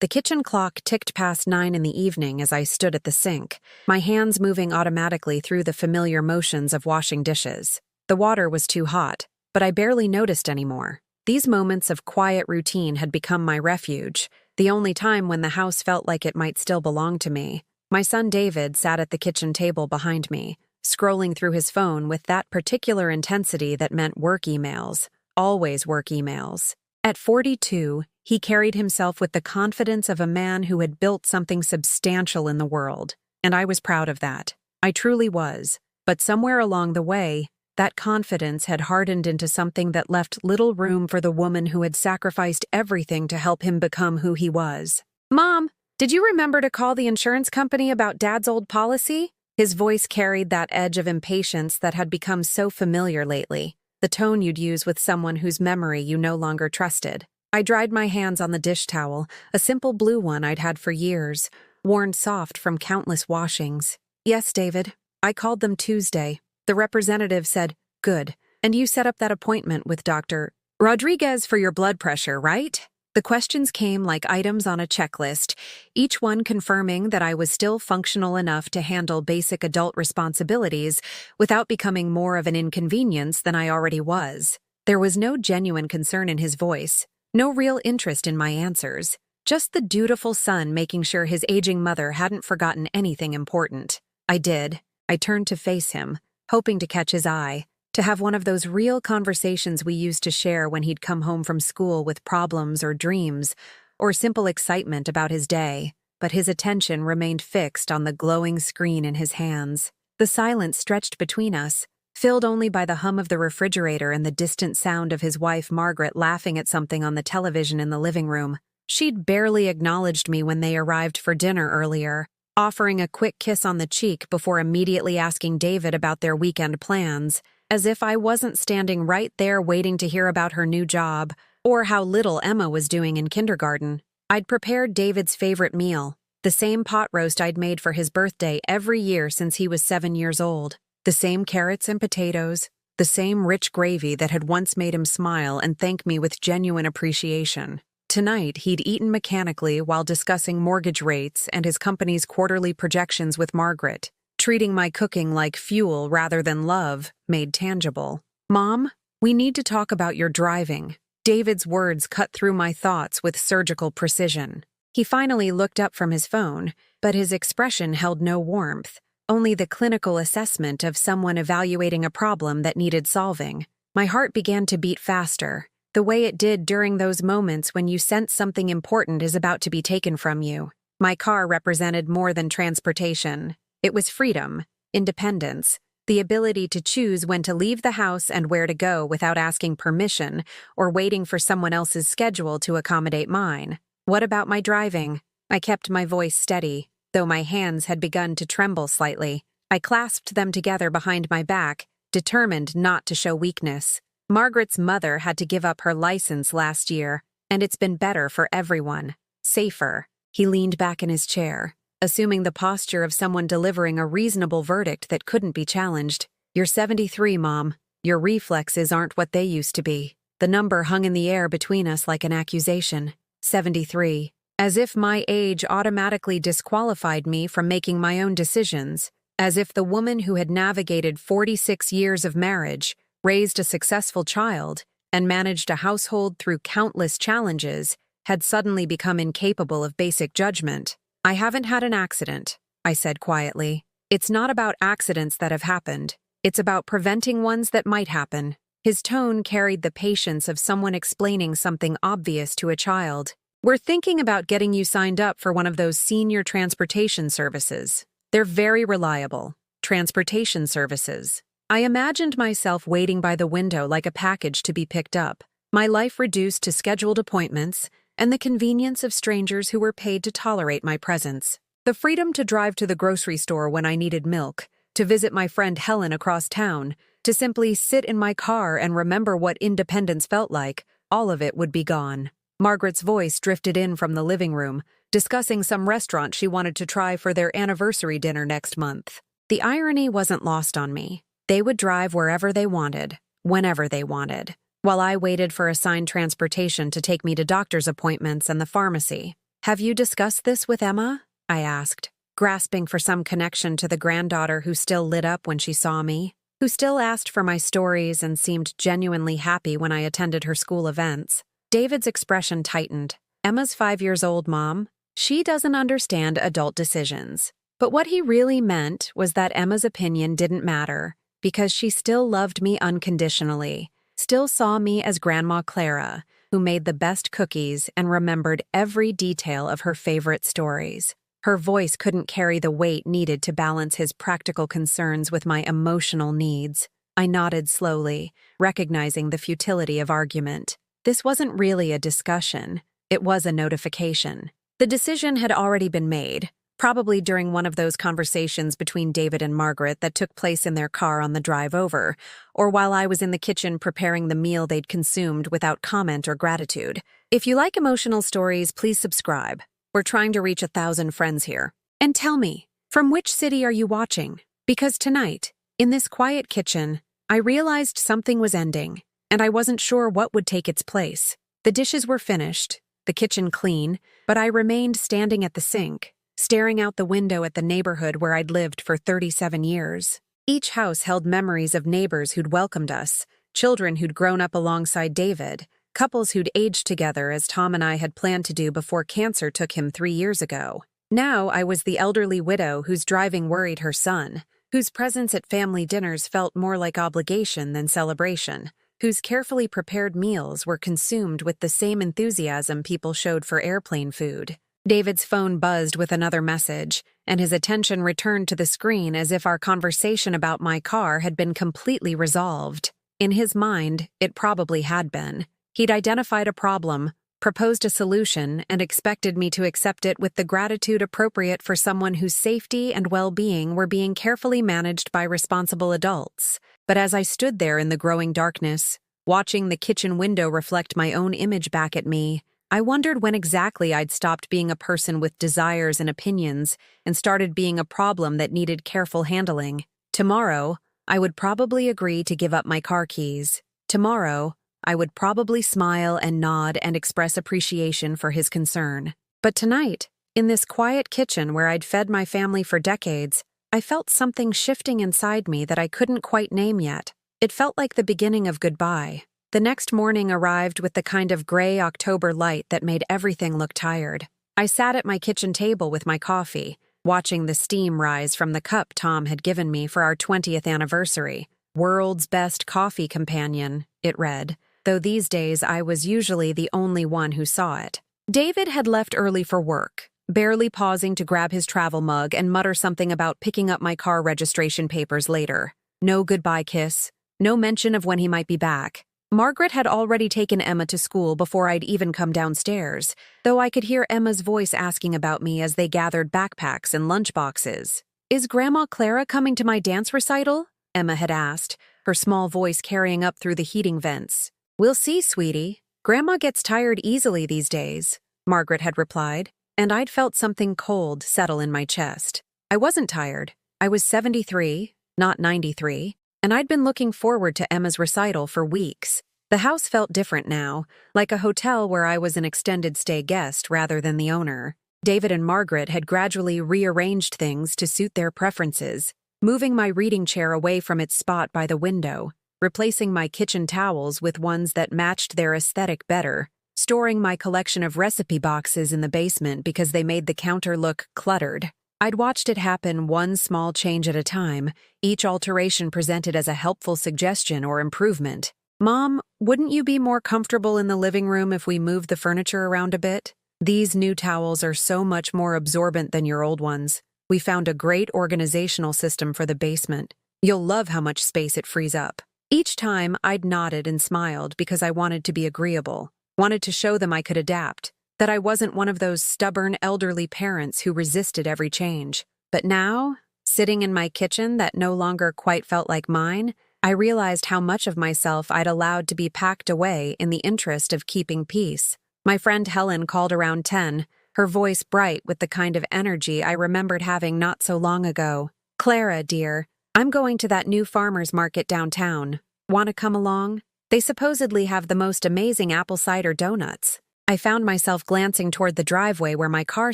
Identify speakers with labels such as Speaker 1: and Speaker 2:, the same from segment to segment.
Speaker 1: The kitchen clock ticked past 9 in the evening as I stood at the sink, my hands moving automatically through the familiar motions of washing dishes. The water was too hot, but I barely noticed anymore. These moments of quiet routine had become my refuge, the only time when the house felt like it might still belong to me. My son David sat at the kitchen table behind me, scrolling through his phone with that particular intensity that meant work emails, always work emails. At 42, he carried himself with the confidence of a man who had built something substantial in the world, and I was proud of that. I truly was. But somewhere along the way, that confidence had hardened into something that left little room for the woman who had sacrificed everything to help him become who he was. "Mom, did you remember to call the insurance company about Dad's old policy?" His voice carried that edge of impatience that had become so familiar lately, the tone you'd use with someone whose memory you no longer trusted. I dried my hands on the dish towel, a simple blue one I'd had for years, worn soft from countless washings. "Yes, David. I called them Tuesday. The representative said, 'Good. And you set up that appointment with Dr. Rodriguez for your blood pressure, right?'" The questions came like items on a checklist, each one confirming that I was still functional enough to handle basic adult responsibilities without becoming more of an inconvenience than I already was. There was no genuine concern in his voice, no real interest in my answers, just the dutiful son making sure his aging mother hadn't forgotten anything important. I did. I turned to face him, hoping to catch his eye, to have one of those real conversations we used to share when he'd come home from school with problems or dreams, or simple excitement about his day, but his attention remained fixed on the glowing screen in his hands. The silence stretched between us, filled only by the hum of the refrigerator and the distant sound of his wife Margaret laughing at something on the television in the living room. She'd barely acknowledged me when they arrived for dinner earlier, offering a quick kiss on the cheek before immediately asking David about their weekend plans, as if I wasn't standing right there waiting to hear about her new job, or how little Emma was doing in kindergarten. I'd prepared David's favorite meal, the same pot roast I'd made for his birthday every year since he was 7 years old. The same carrots and potatoes, the same rich gravy that had once made him smile and thank me with genuine appreciation. Tonight, he'd eaten mechanically while discussing mortgage rates and his company's quarterly projections with Margaret, treating my cooking like fuel rather than love, made tangible. "Mom, we need to talk about your driving." David's words cut through my thoughts with surgical precision. He finally looked up from his phone, but his expression held no warmth, only the clinical assessment of someone evaluating a problem that needed solving. My heart began to beat faster, the way it did during those moments when you sense something important is about to be taken from you. My car represented more than transportation. It was freedom, independence, the ability to choose when to leave the house and where to go without asking permission or waiting for someone else's schedule to accommodate mine. What about my driving? I kept my voice steady, though my hands had begun to tremble slightly. I clasped them together behind my back, determined not to show weakness. Margaret's mother had to give up her license last year, and it's been better for everyone. Safer. He leaned back in his chair, assuming the posture of someone delivering a reasonable verdict that couldn't be challenged. "You're 73, Mom. Your reflexes aren't what they used to be." The number hung in the air between us like an accusation. 73. As if my age automatically disqualified me from making my own decisions, as if the woman who had navigated 46 years of marriage, raised a successful child, and managed a household through countless challenges, had suddenly become incapable of basic judgment. "I haven't had an accident," I said quietly. "It's not about accidents that have happened. It's about preventing ones that might happen." His tone carried the patience of someone explaining something obvious to a child. "We're thinking about getting you signed up for one of those senior transportation services. They're very reliable. Transportation services." I imagined myself waiting by the window like a package to be picked up, my life reduced to scheduled appointments and the convenience of strangers who were paid to tolerate my presence. The freedom to drive to the grocery store when I needed milk, to visit my friend Helen across town, to simply sit in my car and remember what independence felt like, all of it would be gone. Margaret's voice drifted in from the living room, discussing some restaurant she wanted to try for their anniversary dinner next month. The irony wasn't lost on me. They would drive wherever they wanted, whenever they wanted, while I waited for assigned transportation to take me to doctor's appointments and the pharmacy. Have you discussed this with Emma? I asked, grasping for some connection to the granddaughter who still lit up when she saw me, who still asked for my stories and seemed genuinely happy when I attended her school events. David's expression tightened. Emma's 5 years old, Mom. She doesn't understand adult decisions. But what he really meant was that Emma's opinion didn't matter, because she still loved me unconditionally, still saw me as Grandma Clara, who made the best cookies and remembered every detail of her favorite stories. Her voice couldn't carry the weight needed to balance his practical concerns with my emotional needs. I nodded slowly, recognizing the futility of argument. This wasn't really a discussion. It was a notification. The decision had already been made, probably during one of those conversations between David and Margaret that took place in their car on the drive over, or while I was in the kitchen preparing the meal they'd consumed without comment or gratitude. If you like emotional stories, please subscribe. We're trying to reach 1,000 friends here. And tell me, from which city are you watching? Because tonight, in this quiet kitchen, I realized something was ending, and I wasn't sure what would take its place. The dishes were finished, the kitchen clean, but I remained standing at the sink, staring out the window at the neighborhood where I'd lived for 37 years. Each house held memories of neighbors who'd welcomed us, children who'd grown up alongside David, couples who'd aged together as Tom and I had planned to do before cancer took him 3 years ago. Now I was the elderly widow whose driving worried her son, whose presence at family dinners felt more like obligation than celebration, whose carefully prepared meals were consumed with the same enthusiasm people showed for airplane food. David's phone buzzed with another message, and his attention returned to the screen as if our conversation about my car had been completely resolved. In his mind, it probably had been. He'd identified a problem, proposed a solution, and expected me to accept it with the gratitude appropriate for someone whose safety and well-being were being carefully managed by responsible adults. But as I stood there in the growing darkness, watching the kitchen window reflect my own image back at me, I wondered when exactly I'd stopped being a person with desires and opinions and started being a problem that needed careful handling. Tomorrow, I would probably agree to give up my car keys. Tomorrow, I would probably smile and nod and express appreciation for his concern. But tonight, in this quiet kitchen where I'd fed my family for decades, I felt something shifting inside me that I couldn't quite name yet. It felt like the beginning of goodbye. The next morning arrived with the kind of gray October light that made everything look tired. I sat at my kitchen table with my coffee, watching the steam rise from the cup Tom had given me for our 20th anniversary. "World's best coffee companion," it read, though these days I was usually the only one who saw it. David had left early for work, barely pausing to grab his travel mug and mutter something about picking up my car registration papers later. No goodbye kiss, no mention of when he might be back. Margaret had already taken Emma to school before I'd even come downstairs, though I could hear Emma's voice asking about me as they gathered backpacks and lunchboxes. "Is Grandma Clara coming to my dance recital?" Emma had asked, her small voice carrying up through the heating vents. "We'll see, sweetie. Grandma gets tired easily these days," Margaret had replied, and I'd felt something cold settle in my chest. I wasn't tired. I was 73, not 93. And I'd been looking forward to Emma's recital for weeks. The house felt different now, like a hotel where I was an extended stay guest rather than the owner. David and Margaret had gradually rearranged things to suit their preferences, moving my reading chair away from its spot by the window, replacing my kitchen towels with ones that matched their aesthetic better, storing my collection of recipe boxes in the basement because they made the counter look cluttered. I'd watched it happen one small change at a time, each alteration presented as a helpful suggestion or improvement. "Mom, wouldn't you be more comfortable in the living room if we moved the furniture around a bit? These new towels are so much more absorbent than your old ones. We found a great organizational system for the basement. You'll love how much space it frees up." Each time, I'd nodded and smiled because I wanted to be agreeable, wanted to show them I could adapt, that I wasn't one of those stubborn elderly parents who resisted every change. But now, sitting in my kitchen that no longer quite felt like mine, I realized how much of myself I'd allowed to be packed away in the interest of keeping peace. My friend Helen called around 10, her voice bright with the kind of energy I remembered having not so long ago. "Clara, dear, I'm going to that new farmer's market downtown. Want to come along? They supposedly have the most amazing apple cider donuts. I found myself glancing toward the driveway where my car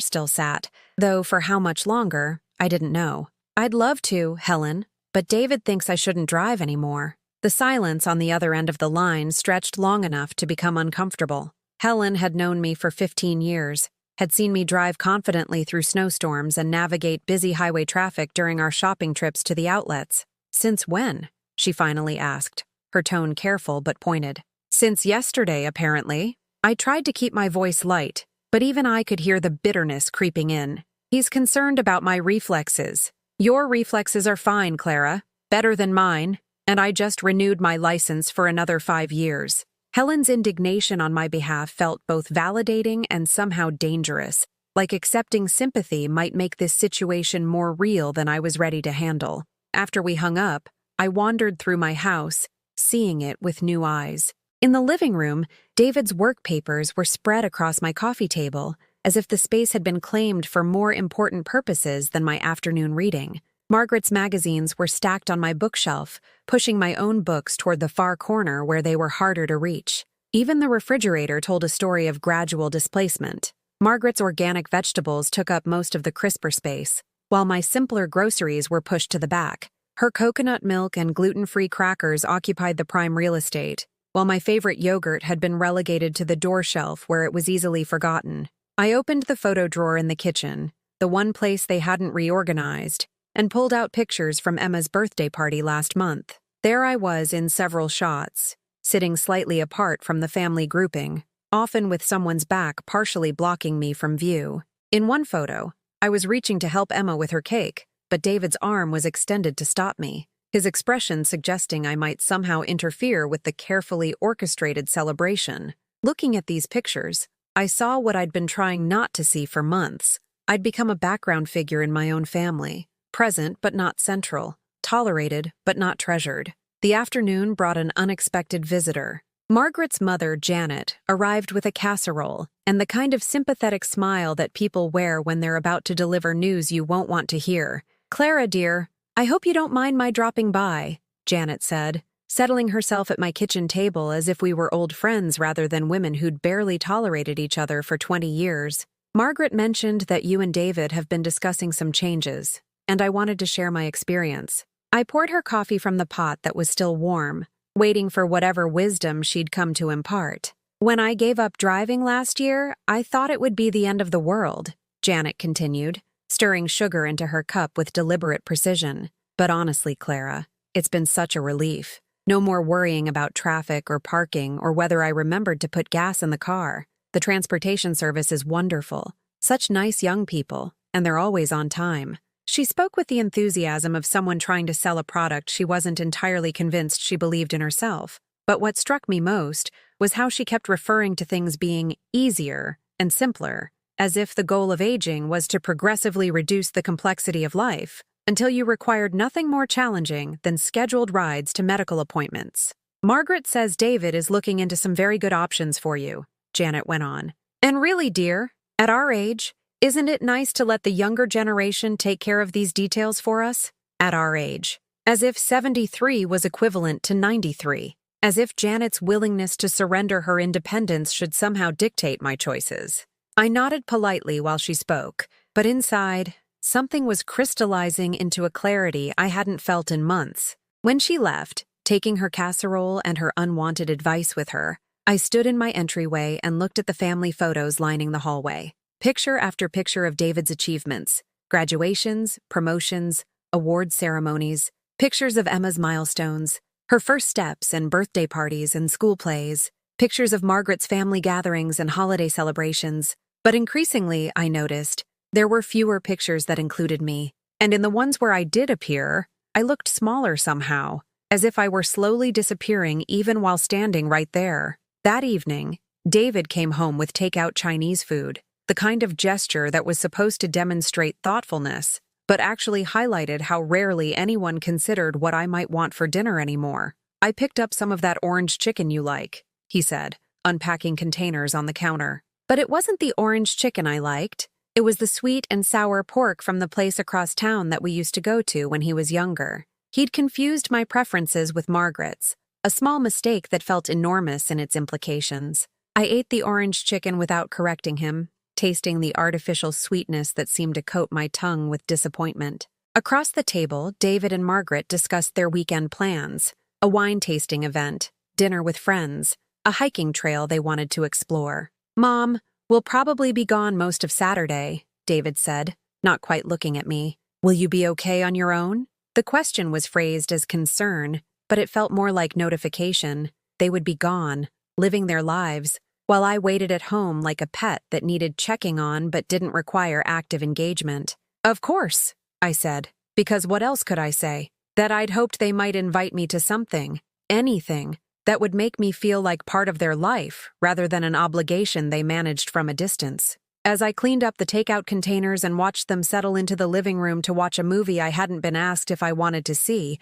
Speaker 1: still sat, though for how much longer, I didn't know. I'd love to, Helen, but David thinks I shouldn't drive anymore. The silence on the other end of the line stretched long enough to become uncomfortable. Helen had known me for 15 years, had seen me drive confidently through snowstorms and navigate busy highway traffic during our shopping trips to the outlets. "Since when?" she finally asked, her tone careful but pointed. "Since yesterday, apparently." I tried to keep my voice light, but even I could hear the bitterness creeping in. "He's concerned about my reflexes." "Your reflexes are fine, Clara. Better than mine, and I just renewed my license for another 5 years. Helen's indignation on my behalf felt both validating and somehow dangerous, like accepting sympathy might make this situation more real than I was ready to handle. After we hung up, I wandered through my house, seeing it with new eyes. In the living room, David's work papers were spread across my coffee table, as if the space had been claimed for more important purposes than my afternoon reading. Margaret's magazines were stacked on my bookshelf, pushing my own books toward the far corner where they were harder to reach. Even the refrigerator told a story of gradual displacement. Margaret's organic vegetables took up most of the crisper space, while my simpler groceries were pushed to the back. Her coconut milk and gluten-free crackers occupied the prime real estate, while my favorite yogurt had been relegated to the door shelf where it was easily forgotten. I opened the photo drawer in the kitchen, the one place they hadn't reorganized, and pulled out pictures from Emma's birthday party last month. There I was in several shots, sitting slightly apart from the family grouping, often with someone's back partially blocking me from view. In one photo, I was reaching to help Emma with her cake, but David's arm was extended to stop me, his expression suggesting I might somehow interfere with the carefully orchestrated celebration. Looking at these pictures, I saw what I'd been trying not to see for months. I'd become a background figure in my own family, present but not central, tolerated but not treasured. The afternoon brought an unexpected visitor. Margaret's mother, Janet, arrived with a casserole and the kind of sympathetic smile that people wear when they're about to deliver news you won't want to hear. "Clara, dear, I hope you don't mind my dropping by," Janet said, settling herself at my kitchen table as if we were old friends rather than women who'd barely tolerated each other for 20 years. "Margaret mentioned that you and David have been discussing some changes, and I wanted to share my experience." I poured her coffee from the pot that was still warm, waiting for whatever wisdom she'd come to impart. "When I gave up driving last year, I thought it would be the end of the world," Janet continued, stirring sugar into her cup with deliberate precision. "But honestly, Clara, it's been such a relief. No more worrying about traffic or parking or whether I remembered to put gas in the car. The transportation service is wonderful. Such nice young people, and they're always on time." She spoke with the enthusiasm of someone trying to sell a product she wasn't entirely convinced she believed in herself. But what struck me most was how she kept referring to things being easier and simpler, as if the goal of aging was to progressively reduce the complexity of life until you required nothing more challenging than scheduled rides to medical appointments. "Margaret says David is looking into some very good options for you," Janet went on. "And really, dear, at our age, isn't it nice to let the younger generation take care of these details for us? At our age. As if 73 was equivalent to 93. As if Janet's willingness to surrender her independence should somehow dictate my choices. I nodded politely while she spoke, but inside, something was crystallizing into a clarity I hadn't felt in months. When she left, taking her casserole and her unwanted advice with her, I stood in my entryway and looked at the family photos lining the hallway. Picture after picture of David's achievements, graduations, promotions, award ceremonies, pictures of Emma's milestones, her first steps and birthday parties and school plays, pictures of Margaret's family gatherings and holiday celebrations. But increasingly, I noticed, there were fewer pictures that included me, and in the ones where I did appear, I looked smaller somehow, as if I were slowly disappearing even while standing right there. That evening, David came home with takeout Chinese food, the kind of gesture that was supposed to demonstrate thoughtfulness, but actually highlighted how rarely anyone considered what I might want for dinner anymore. "I picked up some of that orange chicken you like," he said, unpacking containers on the counter. But it wasn't the orange chicken I liked. It was the sweet and sour pork from the place across town that we used to go to when he was younger. He'd confused my preferences with Margaret's, a small mistake that felt enormous in its implications. I ate the orange chicken without correcting him, tasting the artificial sweetness that seemed to coat my tongue with disappointment. Across the table, David and Margaret discussed their weekend plans: a wine tasting event, dinner with friends, a hiking trail they wanted to explore. "Mom, we'll probably be gone most of Saturday," David said, not quite looking at me. "Will you be okay on your own?" The question was phrased as concern, but it felt more like notification. They would be gone, living their lives, while I waited at home like a pet that needed checking on but didn't require active engagement. "Of course," I said, because what else could I say? That I'd hoped they might invite me to something, anything, that would make me feel like part of their life rather than an obligation they managed from a distance. As I cleaned up the takeout containers and watched them settle into the living room to watch a movie I hadn't been asked if I wanted to see,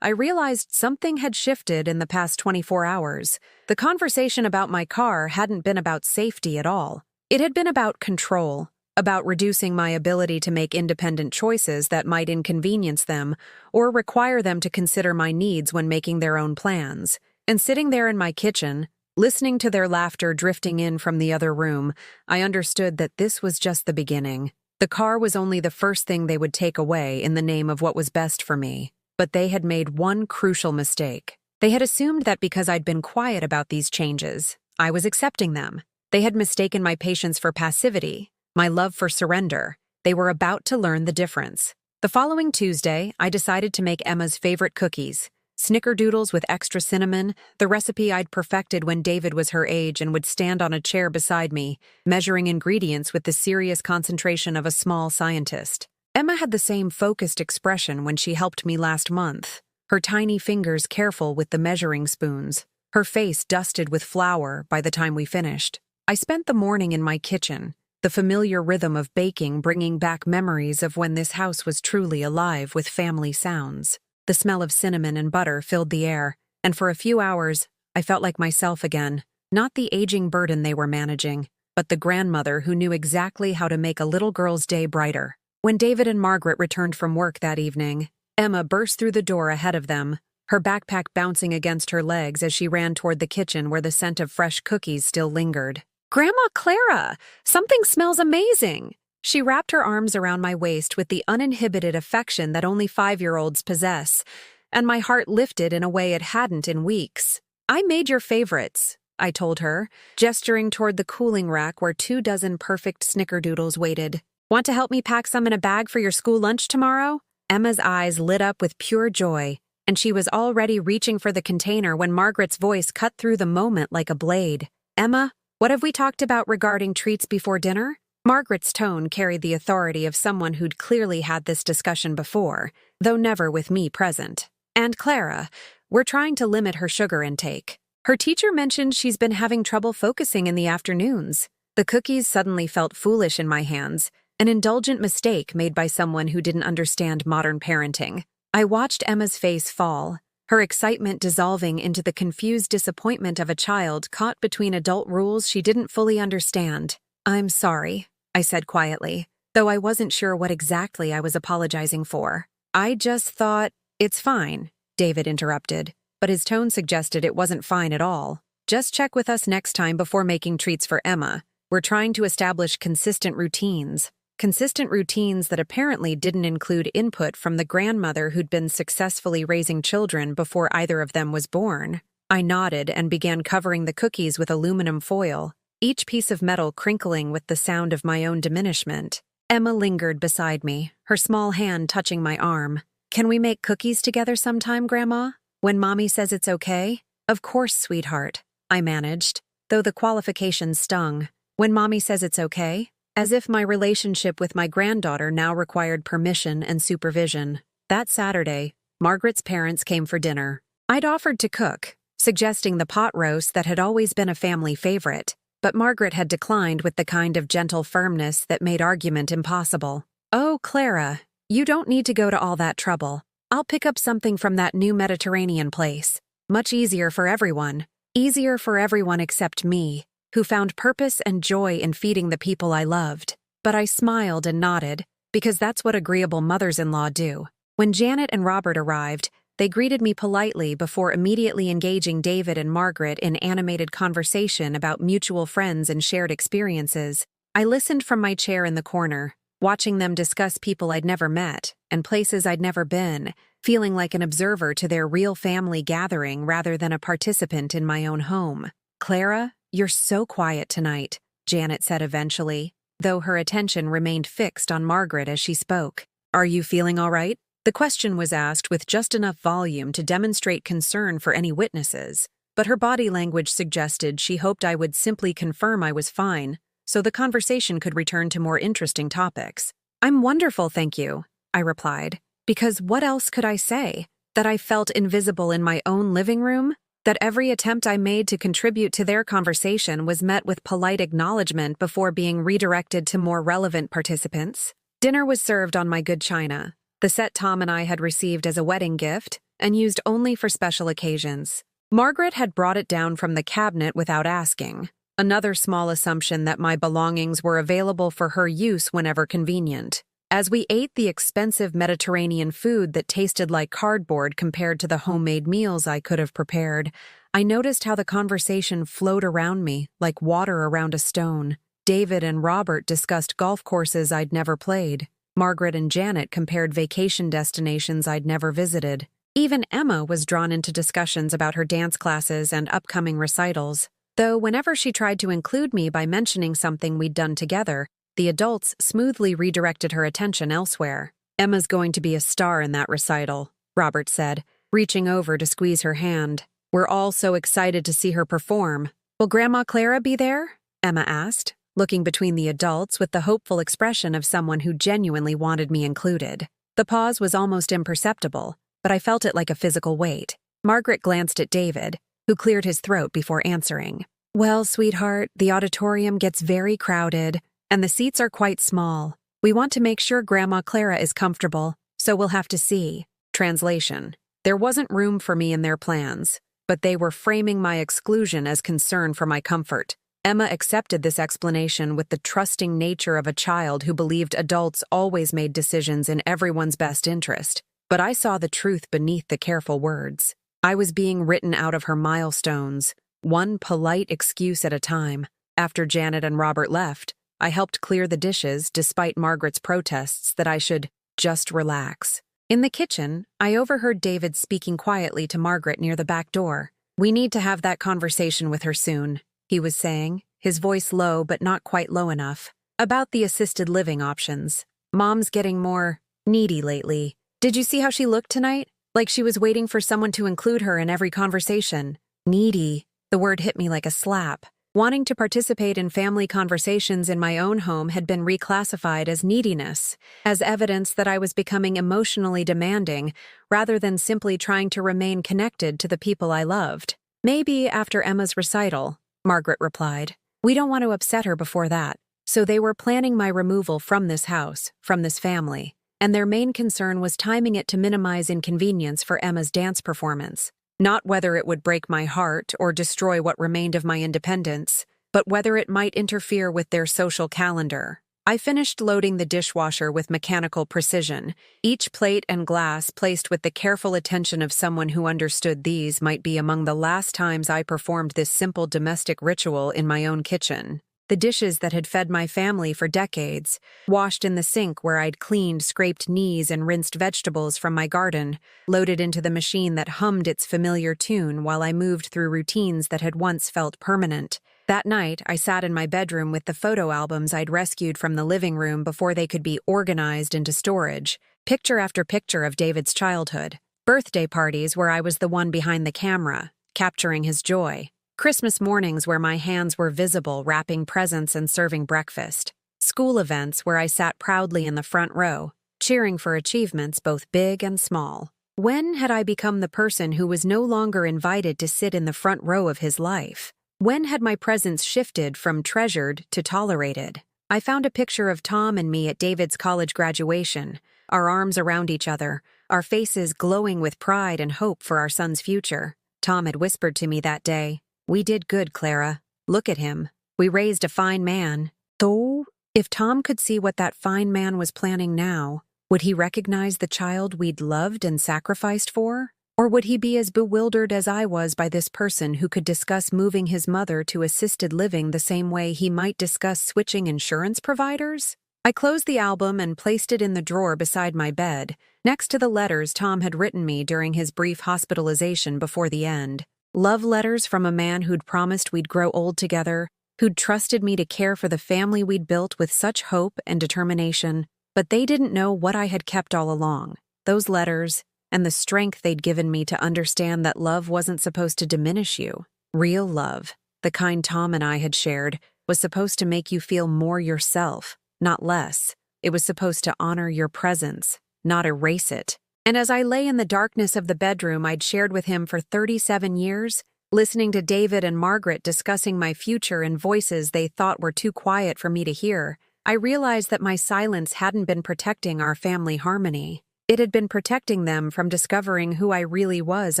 Speaker 1: I realized something had shifted in the past 24 hours. The conversation about my car hadn't been about safety at all. It had been about control, about reducing my ability to make independent choices that might inconvenience them or require them to consider my needs when making their own plans. And sitting there in my kitchen, listening to their laughter drifting in from the other room, I understood that this was just the beginning. The car was only the first thing they would take away in the name of what was best for me. But they had made one crucial mistake. They had assumed that because I'd been quiet about these changes, I was accepting them. They had mistaken my patience for passivity, my love for surrender. They were about to learn the difference. The following Tuesday, I decided to make Emma's favorite cookies. Snickerdoodles with extra cinnamon, the recipe I'd perfected when David was her age and would stand on a chair beside me, measuring ingredients with the serious concentration of a small scientist. Emma had the same focused expression when she helped me last month, her tiny fingers careful with the measuring spoons, her face dusted with flour by the time we finished. I spent the morning in my kitchen, the familiar rhythm of baking bringing back memories of when this house was truly alive with family sounds. The smell of cinnamon and butter filled the air, and for a few hours, I felt like myself again, not the aging burden they were managing, but the grandmother who knew exactly how to make a little girl's day brighter. When David and Margaret returned from work that evening, Emma burst through the door ahead of them, her backpack bouncing against her legs as she ran toward the kitchen where the scent of fresh cookies still lingered. "Grandma Clara, something smells amazing!" She wrapped her arms around my waist with the uninhibited affection that only 5-year-olds possess, and my heart lifted in a way it hadn't in weeks. "I made your favorites," I told her, gesturing toward the cooling rack where 24 perfect snickerdoodles waited. "Want to help me pack some in a bag for your school lunch tomorrow?" Emma's eyes lit up with pure joy, and she was already reaching for the container when Margaret's voice cut through the moment like a blade. "Emma, what have we talked about regarding treats before dinner?" Margaret's tone carried the authority of someone who'd clearly had this discussion before, though never with me present. "And Clara, we're trying to limit her sugar intake. Her teacher mentioned she's been having trouble focusing in the afternoons." The cookies suddenly felt foolish in my hands, an indulgent mistake made by someone who didn't understand modern parenting. I watched Emma's face fall, her excitement dissolving into the confused disappointment of a child caught between adult rules she didn't fully understand. "I'm sorry," I said quietly, though I wasn't sure what exactly I was apologizing for. "I just thought—" "It's fine," David interrupted, but his tone suggested it wasn't fine at all. "Just check with us next time before making treats for Emma. We're trying to establish consistent routines." Consistent routines that apparently didn't include input from the grandmother who'd been successfully raising children before either of them was born. I nodded and began covering the cookies with aluminum foil, each piece of metal crinkling with the sound of my own diminishment. Emma lingered beside me, her small hand touching my arm. "Can we make cookies together sometime, Grandma? When Mommy says it's okay?" "Of course, sweetheart," I managed, though the qualification stung. "When Mommy says it's okay?" As if my relationship with my granddaughter now required permission and supervision. That Saturday, Margaret's parents came for dinner. I'd offered to cook, suggesting the pot roast that had always been a family favorite, but Margaret had declined with the kind of gentle firmness that made argument impossible. "Oh, Clara, you don't need to go to all that trouble. I'll pick up something from that new Mediterranean place. Much easier for everyone. Easier for everyone except me, who found purpose and joy in feeding the people I loved." But I smiled and nodded, because that's what agreeable mothers-in-law do. When Janet and Robert arrived, They greeted me politely before immediately engaging David and Margaret in animated conversation about mutual friends and shared experiences. I listened from my chair in the corner, watching them discuss people I'd never met and places I'd never been, feeling like an observer to their real family gathering rather than a participant in my own home. "Clara, you're so quiet tonight," Janet said eventually, though her attention remained fixed on Margaret as she spoke. "Are you feeling all right?" The question was asked with just enough volume to demonstrate concern for any witnesses, but her body language suggested she hoped I would simply confirm I was fine, so the conversation could return to more interesting topics. "I'm wonderful, thank you," I replied, because what else could I say? That I felt invisible in my own living room? That every attempt I made to contribute to their conversation was met with polite acknowledgement before being redirected to more relevant participants? Dinner was served on my good china, the set Tom and I had received as a wedding gift and used only for special occasions. Margaret had brought it down from the cabinet without asking, another small assumption that my belongings were available for her use whenever convenient. As we ate the expensive Mediterranean food that tasted like cardboard compared to the homemade meals I could have prepared, I noticed how the conversation flowed around me like water around a stone. David and Robert discussed golf courses I'd never played. Margaret and Janet compared vacation destinations I'd never visited. Even Emma was drawn into discussions about her dance classes and upcoming recitals, though whenever she tried to include me by mentioning something we'd done together, the adults smoothly redirected her attention elsewhere. "Emma's going to be a star in that recital," Robert said, reaching over to squeeze her hand. "We're all so excited to see her perform." "Will Grandma Clara be there?" Emma asked, looking between the adults with the hopeful expression of someone who genuinely wanted me included. The pause was almost imperceptible, but I felt it like a physical weight. Margaret glanced at David, who cleared his throat before answering. "Well, sweetheart, the auditorium gets very crowded, and the seats are quite small. We want to make sure Grandma Clara is comfortable, so we'll have to see." Translation: there wasn't room for me in their plans, but they were framing my exclusion as concern for my comfort. Emma accepted this explanation with the trusting nature of a child who believed adults always made decisions in everyone's best interest. But I saw the truth beneath the careful words. I was being written out of her milestones, one polite excuse at a time. After Janet and Robert left, I helped clear the dishes despite Margaret's protests that I should just relax. In the kitchen, I overheard David speaking quietly to Margaret near the back door. "We need to have that conversation with her soon," he was saying, his voice low but not quite low enough. "About the assisted living options. Mom's getting more needy lately. Did you see how she looked tonight? Like she was waiting for someone to include her in every conversation." Needy. The word hit me like a slap. Wanting to participate in family conversations in my own home had been reclassified as neediness, as evidence that I was becoming emotionally demanding rather than simply trying to remain connected to the people I loved. "Maybe after Emma's recital," Margaret replied. "We don't want to upset her before that." So they were planning my removal from this house, from this family, and their main concern was timing it to minimize inconvenience for Emma's dance performance. Not whether it would break my heart or destroy what remained of my independence, but whether it might interfere with their social calendar. I finished loading the dishwasher with mechanical precision, each plate and glass placed with the careful attention of someone who understood these might be among the last times I performed this simple domestic ritual in my own kitchen. The dishes that had fed my family for decades, washed in the sink where I'd cleaned scraped knees and rinsed vegetables from my garden, loaded into the machine that hummed its familiar tune while I moved through routines that had once felt permanent. That night, I sat in my bedroom with the photo albums I'd rescued from the living room before they could be organized into storage, picture after picture of David's childhood. Birthday parties where I was the one behind the camera, capturing his joy. Christmas mornings where my hands were visible wrapping presents and serving breakfast. School events where I sat proudly in the front row, cheering for achievements both big and small. When had I become the person who was no longer invited to sit in the front row of his life? When had my presence shifted from treasured to tolerated? I found a picture of Tom and me at David's college graduation, our arms around each other, our faces glowing with pride and hope for our son's future. Tom had whispered to me that day, "We did good, Clara. Look at him. We raised a fine man." Though, if Tom could see what that fine man was planning now, would he recognize the child we'd loved and sacrificed for? Or would he be as bewildered as I was by this person who could discuss moving his mother to assisted living the same way he might discuss switching insurance providers? I closed the album and placed it in the drawer beside my bed, next to the letters Tom had written me during his brief hospitalization before the end. Love letters from a man who'd promised we'd grow old together, who'd trusted me to care for the family we'd built with such hope and determination, but they didn't know what I had kept all along. Those letters, and the strength they'd given me to understand that love wasn't supposed to diminish you. Real love, the kind Tom and I had shared, was supposed to make you feel more yourself, not less. It was supposed to honor your presence, not erase it. And as I lay in the darkness of the bedroom I'd shared with him for 37 years, listening to David and Margaret discussing my future in voices they thought were too quiet for me to hear, I realized that my silence hadn't been protecting our family harmony. It had been protecting them from discovering who I really was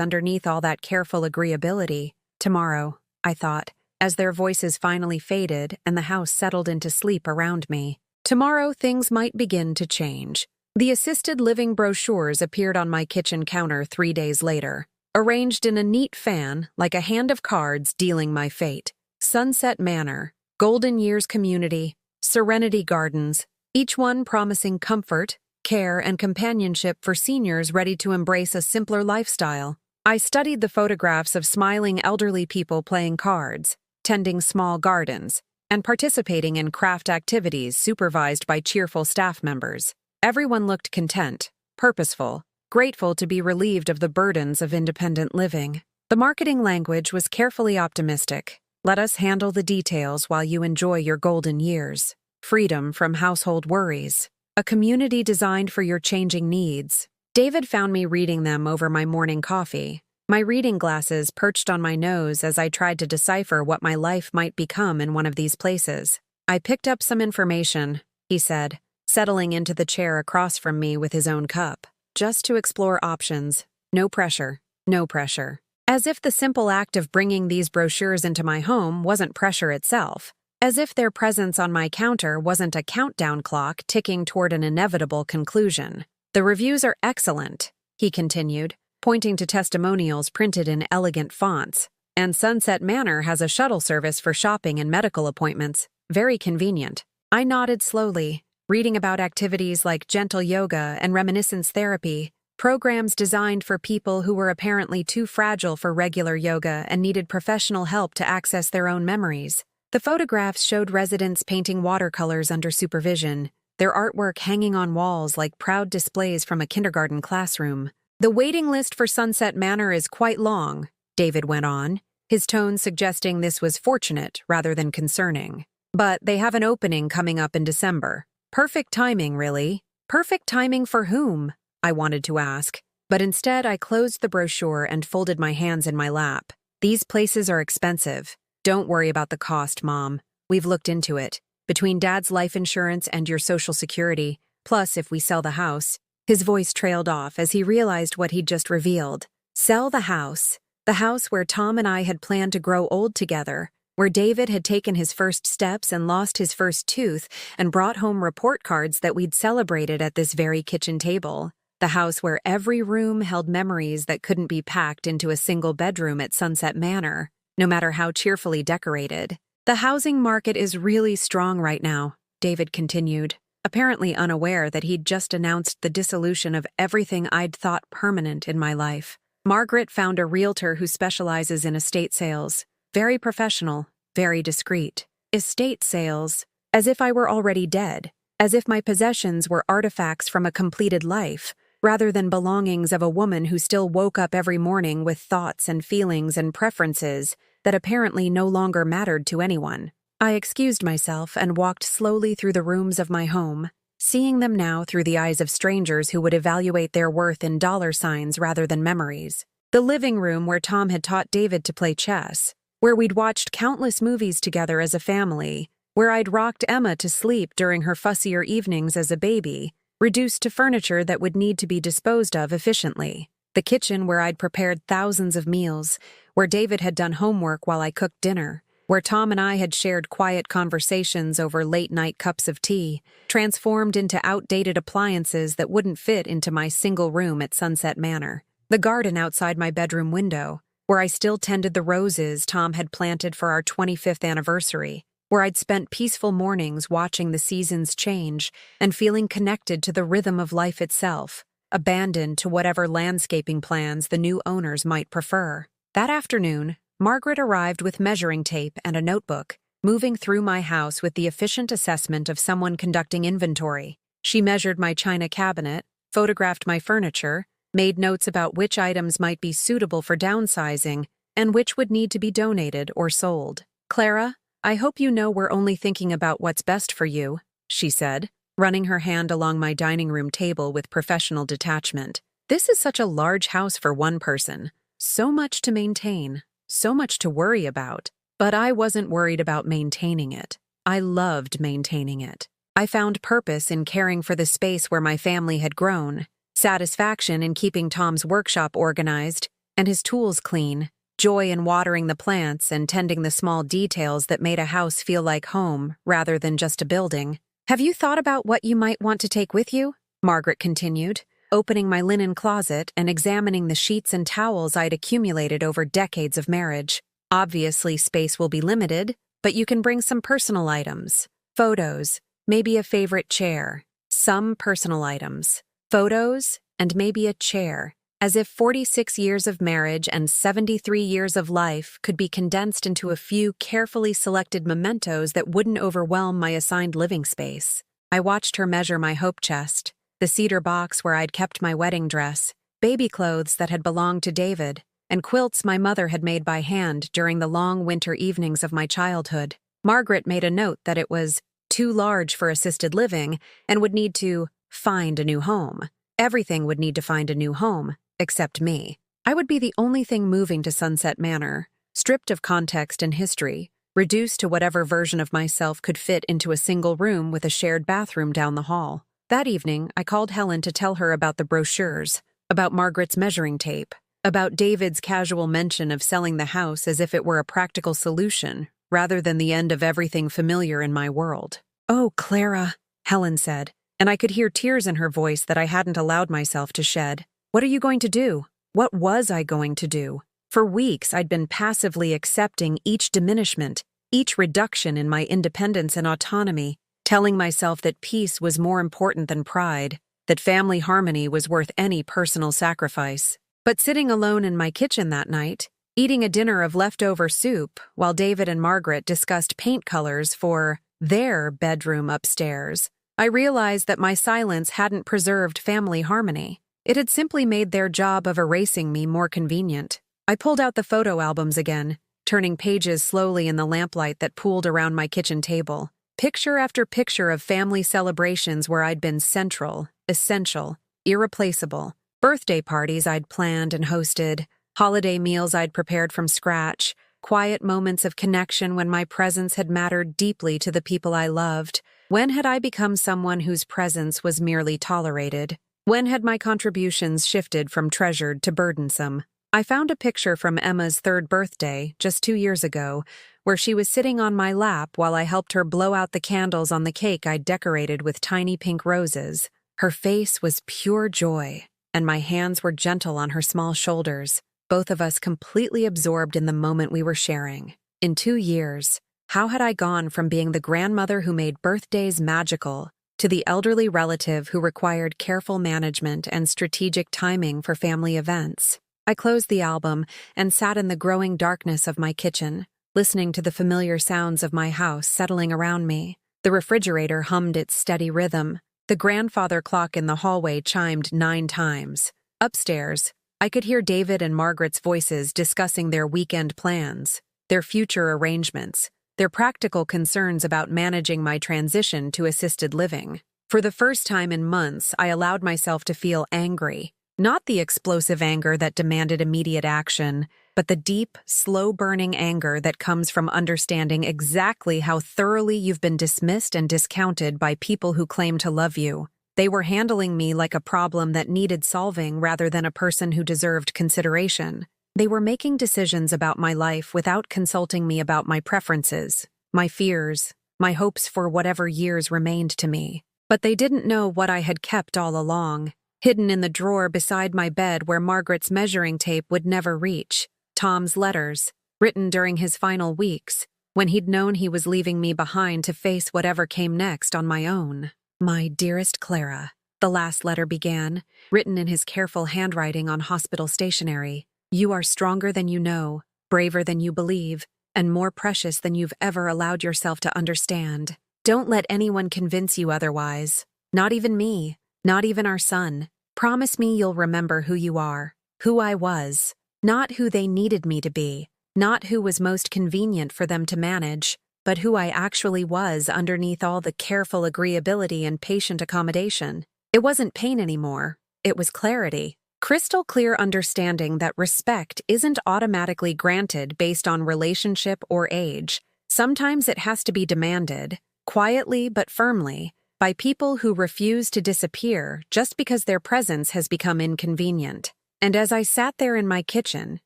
Speaker 1: underneath all that careful agreeability. Tomorrow, I thought, as their voices finally faded and the house settled into sleep around me. Tomorrow things might begin to change. The assisted living brochures appeared on my kitchen counter 3 days later, arranged in a neat fan like a hand of cards dealing my fate. Sunset Manor, Golden Years Community, Serenity Gardens, each one promising comfort, care, and companionship for seniors ready to embrace a simpler lifestyle. I studied the photographs of smiling elderly people playing cards, tending small gardens, and participating in craft activities supervised by cheerful staff members. Everyone looked content, purposeful, grateful to be relieved of the burdens of independent living. The marketing language was carefully optimistic. Let us handle the details while you enjoy your golden years. Freedom from household worries. A community designed for your changing needs. David found me reading them over my morning coffee, my reading glasses perched on my nose as I tried to decipher what my life might become in one of these places. I picked up some information, he said, settling into the chair across from me with his own cup. Just to explore options. No pressure. No pressure. As if the simple act of bringing these brochures into my home wasn't pressure itself. As if their presence on my counter wasn't a countdown clock ticking toward an inevitable conclusion. The reviews are excellent, he continued, pointing to testimonials printed in elegant fonts. And Sunset Manor has a shuttle service for shopping and medical appointments. Very convenient. I nodded slowly, reading about activities like gentle yoga and reminiscence therapy, programs designed for people who were apparently too fragile for regular yoga and needed professional help to access their own memories. The photographs showed residents painting watercolors under supervision, their artwork hanging on walls like proud displays from a kindergarten classroom. The waiting list for Sunset Manor is quite long, David went on, his tone suggesting this was fortunate rather than concerning. But they have an opening coming up in December. Perfect timing, really. Perfect timing for whom? I wanted to ask. But instead I closed the brochure and folded my hands in my lap. These places are expensive. Don't worry about the cost, Mom. We've looked into it. Between Dad's life insurance and your Social Security, plus if we sell the house. His voice trailed off as he realized what he'd just revealed. Sell the house. The house where Tom and I had planned to grow old together, where David had taken his first steps and lost his first tooth and brought home report cards that we'd celebrated at this very kitchen table. The house where every room held memories that couldn't be packed into a single bedroom at Sunset Manor, no matter how cheerfully decorated. The housing market is really strong right now, David continued, apparently unaware that he'd just announced the dissolution of everything I'd thought permanent in my life. Margaret found a realtor who specializes in estate sales. Very professional, very discreet. Estate sales, as if I were already dead, as if my possessions were artifacts from a completed life, rather than belongings of a woman who still woke up every morning with thoughts and feelings and preferences that apparently no longer mattered to anyone. I excused myself and walked slowly through the rooms of my home, seeing them now through the eyes of strangers who would evaluate their worth in dollar signs rather than memories. The living room where Tom had taught David to play chess, where we'd watched countless movies together as a family, where I'd rocked Emma to sleep during her fussier evenings as a baby, reduced to furniture that would need to be disposed of efficiently. The kitchen where I'd prepared thousands of meals, where David had done homework while I cooked dinner, where Tom and I had shared quiet conversations over late-night cups of tea, transformed into outdated appliances that wouldn't fit into my single room at Sunset Manor. The garden outside my bedroom window, where I still tended the roses Tom had planted for our 25th anniversary, where I'd spent peaceful mornings watching the seasons change and feeling connected to the rhythm of life itself, abandoned to whatever landscaping plans the new owners might prefer. That afternoon, Margaret arrived with measuring tape and a notebook, moving through my house with the efficient assessment of someone conducting inventory. She measured my china cabinet, photographed my furniture, made notes about which items might be suitable for downsizing and which would need to be donated or sold. "Clara, I hope you know we're only thinking about what's best for you," she said, running her hand along my dining room table with professional detachment. "This is such a large house for one person. So much to maintain, so much to worry about. But I wasn't worried about maintaining it. I loved maintaining it. I found purpose in caring for the space where my family had grown, satisfaction in keeping Tom's workshop organized and his tools clean, joy in watering the plants and tending the small details that made a house feel like home rather than just a building. "Have you thought about what you might want to take with you?" Margaret continued, opening my linen closet and examining the sheets and towels I'd accumulated over decades of marriage. "Obviously, space will be limited, but you can bring some personal items. Photos, maybe a favorite chair. Some personal items. Photos, and maybe a chair. As if 46 years of marriage and 73 years of life could be condensed into a few carefully selected mementos that wouldn't overwhelm my assigned living space. I watched her measure my hope chest, the cedar box where I'd kept my wedding dress, baby clothes that had belonged to David, and quilts my mother had made by hand during the long winter evenings of my childhood. Margaret made a note that it was too large for assisted living and would need to find a new home. Everything would need to find a new home, except me. I would be the only thing moving to Sunset Manor, stripped of context and history, reduced to whatever version of myself could fit into a single room with a shared bathroom down the hall. That evening, I called Helen to tell her about the brochures, about Margaret's measuring tape, about David's casual mention of selling the house as if it were a practical solution, rather than the end of everything familiar in my world. "Oh, Clara," Helen said, and I could hear tears in her voice that I hadn't allowed myself to shed. "What are you going to do? What was I going to do?" For weeks, I'd been passively accepting each diminishment, each reduction in my independence and autonomy, telling myself that peace was more important than pride, that family harmony was worth any personal sacrifice. But sitting alone in my kitchen that night, eating a dinner of leftover soup while David and Margaret discussed paint colors for their bedroom upstairs, I realized that my silence hadn't preserved family harmony. It had simply made their job of erasing me more convenient. I pulled out the photo albums again, turning pages slowly in the lamplight that pooled around my kitchen table. Picture after picture of family celebrations where I'd been central, essential, irreplaceable. Birthday parties I'd planned and hosted, holiday meals I'd prepared from scratch, quiet moments of connection when my presence had mattered deeply to the people I loved. When had I become someone whose presence was merely tolerated? When had my contributions shifted from treasured to burdensome? I found a picture from Emma's 3rd birthday, just 2 years ago, where she was sitting on my lap while I helped her blow out the candles on the cake I'd decorated with tiny pink roses. Her face was pure joy, and my hands were gentle on her small shoulders, both of us completely absorbed in the moment we were sharing. In 2 years, how had I gone from being the grandmother who made birthdays magical to the elderly relative who required careful management and strategic timing for family events? I closed the album and sat in the growing darkness of my kitchen, listening to the familiar sounds of my house settling around me. The refrigerator hummed its steady rhythm. The grandfather clock in the hallway chimed 9 times. Upstairs, I could hear David and Margaret's voices discussing their weekend plans, their future arrangements, their practical concerns about managing my transition to assisted living. For the first time in months, I allowed myself to feel angry. Not the explosive anger that demanded immediate action, but the deep, slow-burning anger that comes from understanding exactly how thoroughly you've been dismissed and discounted by people who claim to love you. They were handling me like a problem that needed solving rather than a person who deserved consideration. They were making decisions about my life without consulting me about my preferences, my fears, my hopes for whatever years remained to me. But they didn't know what I had kept all along. hidden in the drawer beside my bed where Margaret's measuring tape would never reach. Tom's letters, written during his final weeks, when he'd known he was leaving me behind to face whatever came next on my own. My dearest Clara, the last letter began, written in his careful handwriting on hospital stationery. You are stronger than you know, braver than you believe, and more precious than you've ever allowed yourself to understand. Don't let anyone convince you otherwise. Not even me, not even our son. Promise me you'll remember who you are, who I was, not who they needed me to be, not who was most convenient for them to manage, but who I actually was underneath all the careful agreeability and patient accommodation. It wasn't pain anymore, it was clarity. Crystal clear understanding that respect isn't automatically granted based on relationship or age. Sometimes it has to be demanded, quietly but firmly, by people who refuse to disappear just because their presence has become inconvenient. And as I sat there in my kitchen,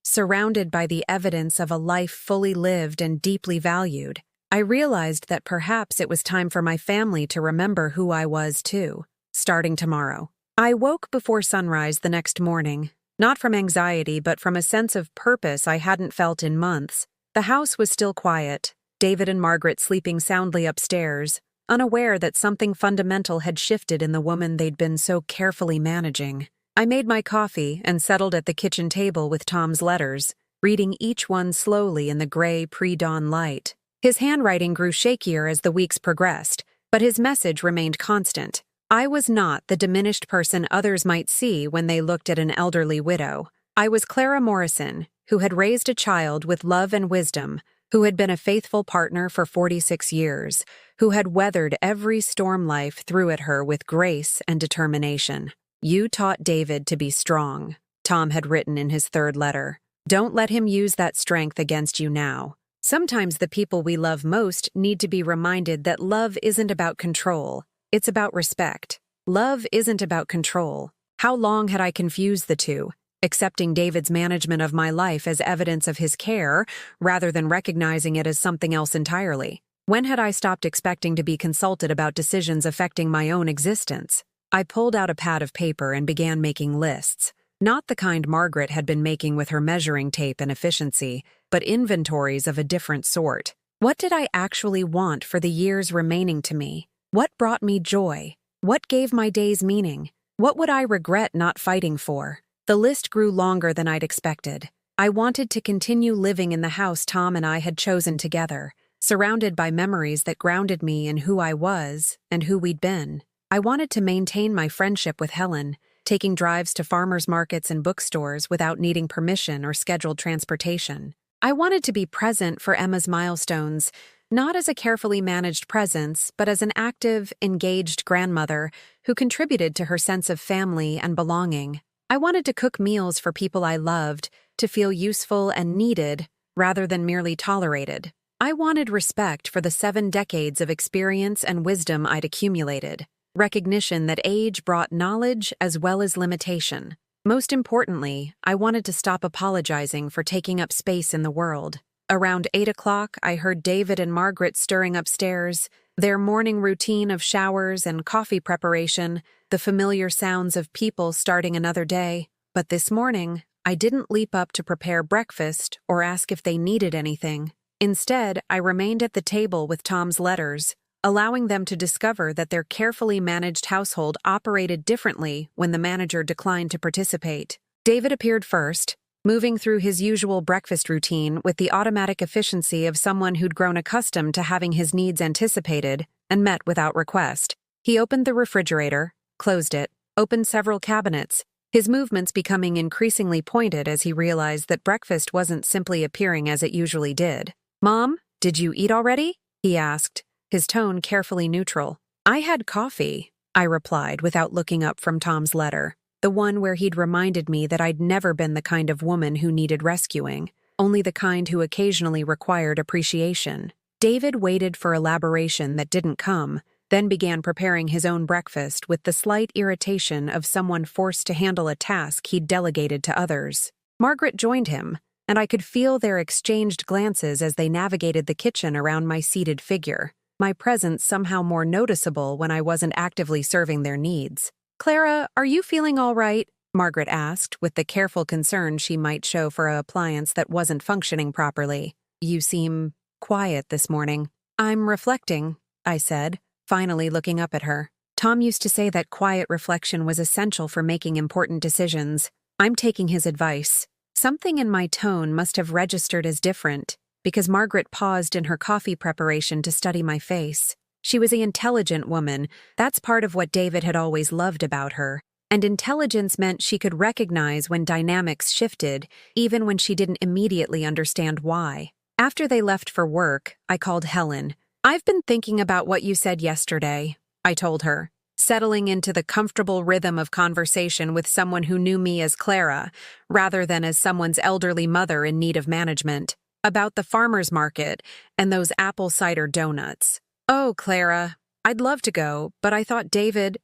Speaker 1: surrounded by the evidence of a life fully lived and deeply valued, I realized that perhaps it was time for my family to remember who I was too, starting tomorrow. I woke before sunrise the next morning, not from anxiety but from a sense of purpose I hadn't felt in months. The house was still quiet, David and Margaret sleeping soundly upstairs, unaware that something fundamental had shifted in the woman they'd been so carefully managing. I made my coffee and settled at the kitchen table with Tom's letters, reading each one slowly in the gray pre-dawn light. His handwriting grew shakier as the weeks progressed, but his message remained constant. I was not the diminished person others might see when they looked at an elderly widow. I was Clara Morrison, who had raised a child with love and wisdom, who had been a faithful partner for 46 years, who had weathered every storm life threw at her with grace and determination. You taught David to be strong, Tom had written in his third letter. Don't let him use that strength against you now. Sometimes the people we love most need to be reminded that love isn't about control. It's about respect. Love isn't about control. How long had I confused the two, accepting David's management of my life as evidence of his care, rather than recognizing it as something else entirely? When had I stopped expecting to be consulted about decisions affecting my own existence? I pulled out a pad of paper and began making lists. Not the kind Margaret had been making with her measuring tape and efficiency, but inventories of a different sort. What did I actually want for the years remaining to me? What brought me joy? What gave my days meaning? What would I regret not fighting for? The list grew longer than I'd expected. I wanted to continue living in the house Tom and I had chosen together, surrounded by memories that grounded me in who I was and who we'd been. I wanted to maintain my friendship with Helen, taking drives to farmers markets and bookstores without needing permission or scheduled transportation. I wanted to be present for Emma's milestones, not as a carefully managed presence, but as an active, engaged grandmother who contributed to her sense of family and belonging. I wanted to cook meals for people I loved, to feel useful and needed, rather than merely tolerated. I wanted respect for the 7 decades of experience and wisdom I'd accumulated, recognition that age brought knowledge as well as limitation. Most importantly, I wanted to stop apologizing for taking up space in the world. Around 8 o'clock, I heard David and Margaret stirring upstairs, their morning routine of showers and coffee preparation, the familiar sounds of people starting another day. But this morning, I didn't leap up to prepare breakfast or ask if they needed anything. Instead, I remained at the table with Tom's letters, allowing them to discover that their carefully managed household operated differently when the manager declined to participate. David appeared first, moving through his usual breakfast routine with the automatic efficiency of someone who'd grown accustomed to having his needs anticipated and met without request. He opened the refrigerator, closed it, opened several cabinets, his movements becoming increasingly pointed as he realized that breakfast wasn't simply appearing as it usually did. "Mom, did you eat already?" he asked, his tone carefully neutral. "I had coffee," I replied without looking up from Tom's letter. The one where he'd reminded me that I'd never been the kind of woman who needed rescuing, only the kind who occasionally required appreciation. David waited for elaboration that didn't come, then began preparing his own breakfast with the slight irritation of someone forced to handle a task he'd delegated to others. Margaret joined him, and I could feel their exchanged glances as they navigated the kitchen around my seated figure, my presence somehow more noticeable when I wasn't actively serving their needs. Clara, are you feeling all right? Margaret asked, with the careful concern she might show for an appliance that wasn't functioning properly. You seem quiet this morning. I'm reflecting, I said, finally looking up at her. Tom used to say that quiet reflection was essential for making important decisions. I'm taking his advice. Something in my tone must have registered as different, because Margaret paused in her coffee preparation to study my face. She was an intelligent woman. That's part of what David had always loved about her. And intelligence meant she could recognize when dynamics shifted, even when she didn't immediately understand why. After they left for work, I called Helen. I've been thinking about what you said yesterday, I told her, settling into the comfortable rhythm of conversation with someone who knew me as Clara, rather than as someone's elderly mother in need of management, about the farmer's market and those apple cider donuts. Oh, Clara, I'd love to go, but I thought David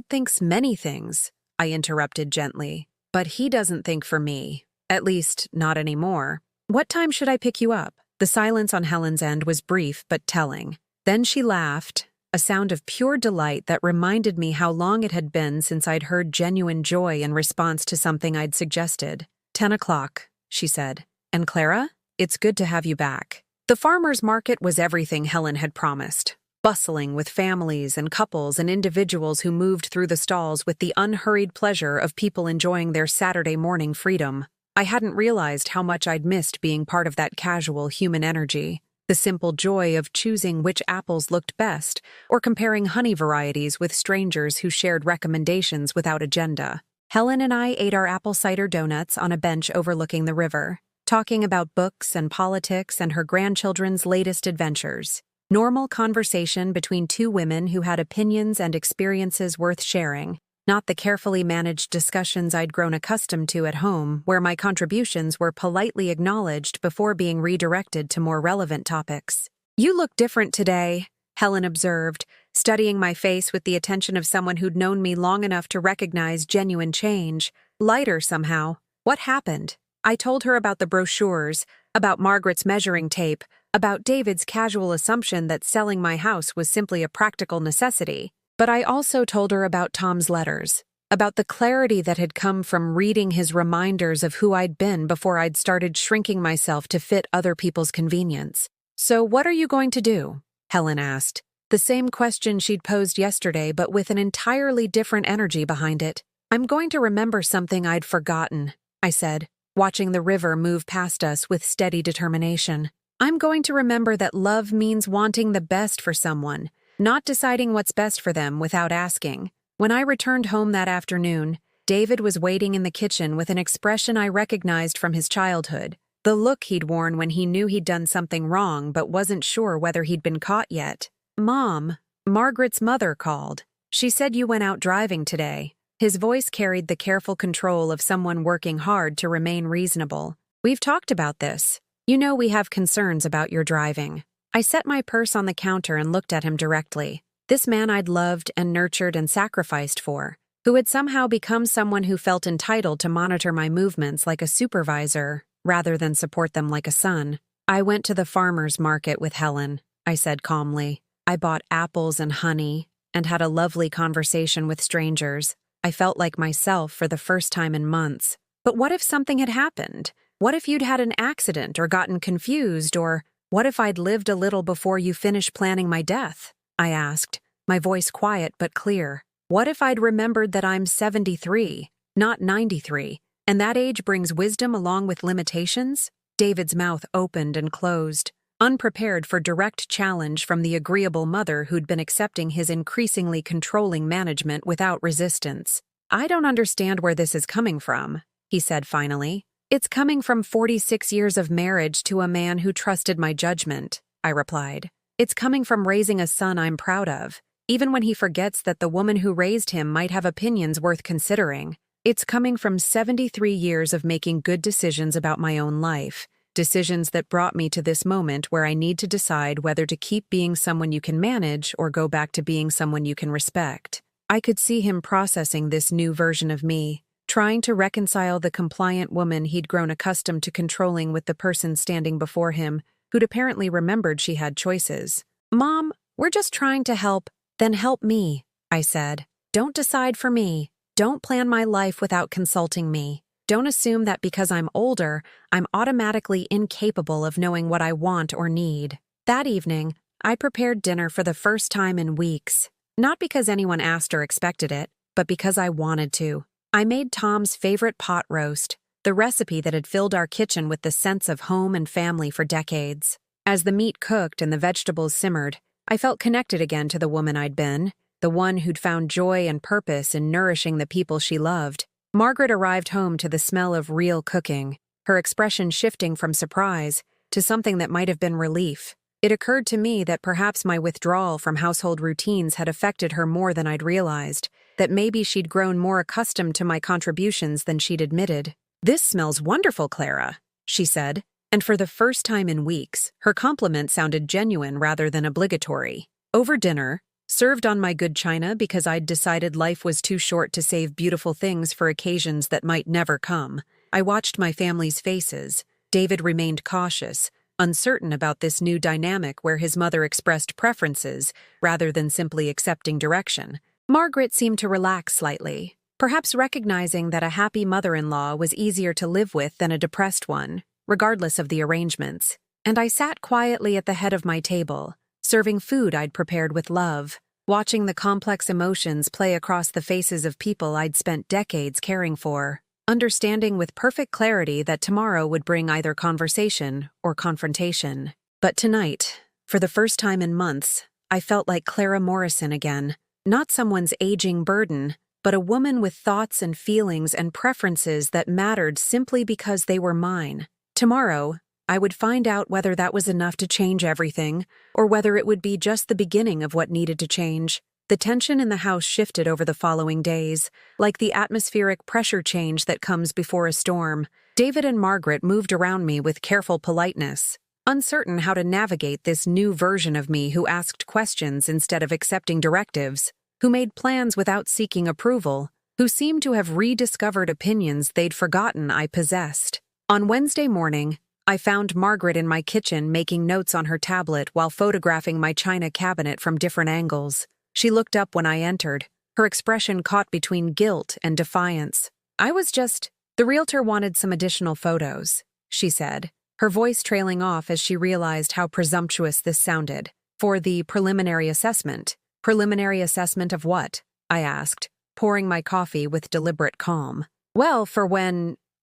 Speaker 1: thinks many things, I interrupted gently. But he doesn't think for me. At least, not anymore. What time should I pick you up? The silence on Helen's end was brief but telling. Then she laughed, a sound of pure delight that reminded me how long it had been since I'd heard genuine joy in response to something I'd suggested. 10 o'clock, she said. And Clara, it's good to have you back. The farmer's market was everything Helen had promised. Bustling with families and couples and individuals who moved through the stalls with the unhurried pleasure of people enjoying their Saturday morning freedom. I hadn't realized how much I'd missed being part of that casual human energy. The simple joy of choosing which apples looked best, or comparing honey varieties with strangers who shared recommendations without agenda. Helen and I ate our apple cider donuts on a bench overlooking the river, talking about books and politics and her grandchildren's latest adventures. Normal conversation between two women who had opinions and experiences worth sharing, not the carefully managed discussions I'd grown accustomed to at home, where my contributions were politely acknowledged before being redirected to more relevant topics. You look different today, Helen observed, studying my face with the attention of someone who'd known me long enough to recognize genuine change. Lighter somehow. What happened? I told her about the brochures, about Margaret's measuring tape, about David's casual assumption that selling my house was simply a practical necessity. But I also told her about Tom's letters, about the clarity that had come from reading his reminders of who I'd been before I'd started shrinking myself to fit other people's convenience. So what are you going to do? Helen asked, the same question she'd posed yesterday but with an entirely different energy behind it. I'm going to remember something I'd forgotten, I said, watching the river move past us with steady determination. I'm going to remember that love means wanting the best for someone, not deciding what's best for them without asking. When I returned home that afternoon, David was waiting in the kitchen with an expression I recognized from his childhood, the look he'd worn when he knew he'd done something wrong but wasn't sure whether he'd been caught yet. Mom, Margaret's mother called. She said you went out driving today. His voice carried the careful control of someone working hard to remain reasonable. We've talked about this. You know we have concerns about your driving. I set my purse on the counter and looked at him directly. This man I'd loved and nurtured and sacrificed for, who had somehow become someone who felt entitled to monitor my movements like a supervisor, rather than support them like a son. I went to the farmer's market with Helen, I said calmly. I bought apples and honey, and had a lovely conversation with strangers. I felt like myself for the first time in months. But what if something had happened? What if you'd had an accident or gotten confused, or what if I'd lived a little before you finished planning my death? I asked, my voice quiet but clear. What if I'd remembered that I'm 73, not 93, and that age brings wisdom along with limitations? David's mouth opened and closed, unprepared for direct challenge from the agreeable mother who'd been accepting his increasingly controlling management without resistance. I don't understand where this is coming from, he said finally. It's coming from 46 years of marriage to a man who trusted my judgment, I replied. It's coming from raising a son I'm proud of, even when he forgets that the woman who raised him might have opinions worth considering. It's coming from 73 years of making good decisions about my own life, decisions that brought me to this moment where I need to decide whether to keep being someone you can manage or go back to being someone you can respect. I could see him processing this new version of me, trying to reconcile the compliant woman he'd grown accustomed to controlling with the person standing before him, who'd apparently remembered she had choices. Mom, we're just trying to help. Then help me, I said. Don't decide for me. Don't plan my life without consulting me. Don't assume that because I'm older, I'm automatically incapable of knowing what I want or need. That evening, I prepared dinner for the first time in weeks. Not because anyone asked or expected it, but because I wanted to. I made Tom's favorite pot roast, the recipe that had filled our kitchen with the sense of home and family for decades. As the meat cooked and the vegetables simmered, I felt connected again to the woman I'd been, the one who'd found joy and purpose in nourishing the people she loved. Margaret arrived home to the smell of real cooking, her expression shifting from surprise to something that might have been relief. It occurred to me that perhaps my withdrawal from household routines had affected her more than I'd realized, that maybe she'd grown more accustomed to my contributions than she'd admitted. "This smells wonderful, Clara," she said, and for the first time in weeks, her compliment sounded genuine rather than obligatory. Over dinner, served on my good china because I'd decided life was too short to save beautiful things for occasions that might never come, I watched my family's faces. David remained cautious, uncertain about this new dynamic where his mother expressed preferences rather than simply accepting direction. Margaret seemed to relax slightly, perhaps recognizing that a happy mother-in-law was easier to live with than a depressed one, regardless of the arrangements. And I sat quietly at the head of my table, serving food I'd prepared with love, watching the complex emotions play across the faces of people I'd spent decades caring for, understanding with perfect clarity that tomorrow would bring either conversation or confrontation. But tonight, for the first time in months, I felt like Clara Morrison again, not someone's aging burden, but a woman with thoughts and feelings and preferences that mattered simply because they were mine. Tomorrow, I would find out whether that was enough to change everything, or whether it would be just the beginning of what needed to change. The tension in the house shifted over the following days, like the atmospheric pressure change that comes before a storm. David and Margaret moved around me with careful politeness, uncertain how to navigate this new version of me who asked questions instead of accepting directives, who made plans without seeking approval, who seemed to have rediscovered opinions they'd forgotten I possessed. On Wednesday morning, I found Margaret in my kitchen making notes on her tablet while photographing my china cabinet from different angles. She looked up when I entered, her expression caught between guilt and defiance. The realtor wanted some additional photos," she said, her voice trailing off as she realized how presumptuous this sounded. "For the preliminary assessment." "Preliminary assessment of what?" I asked, pouring my coffee with deliberate calm. "Well,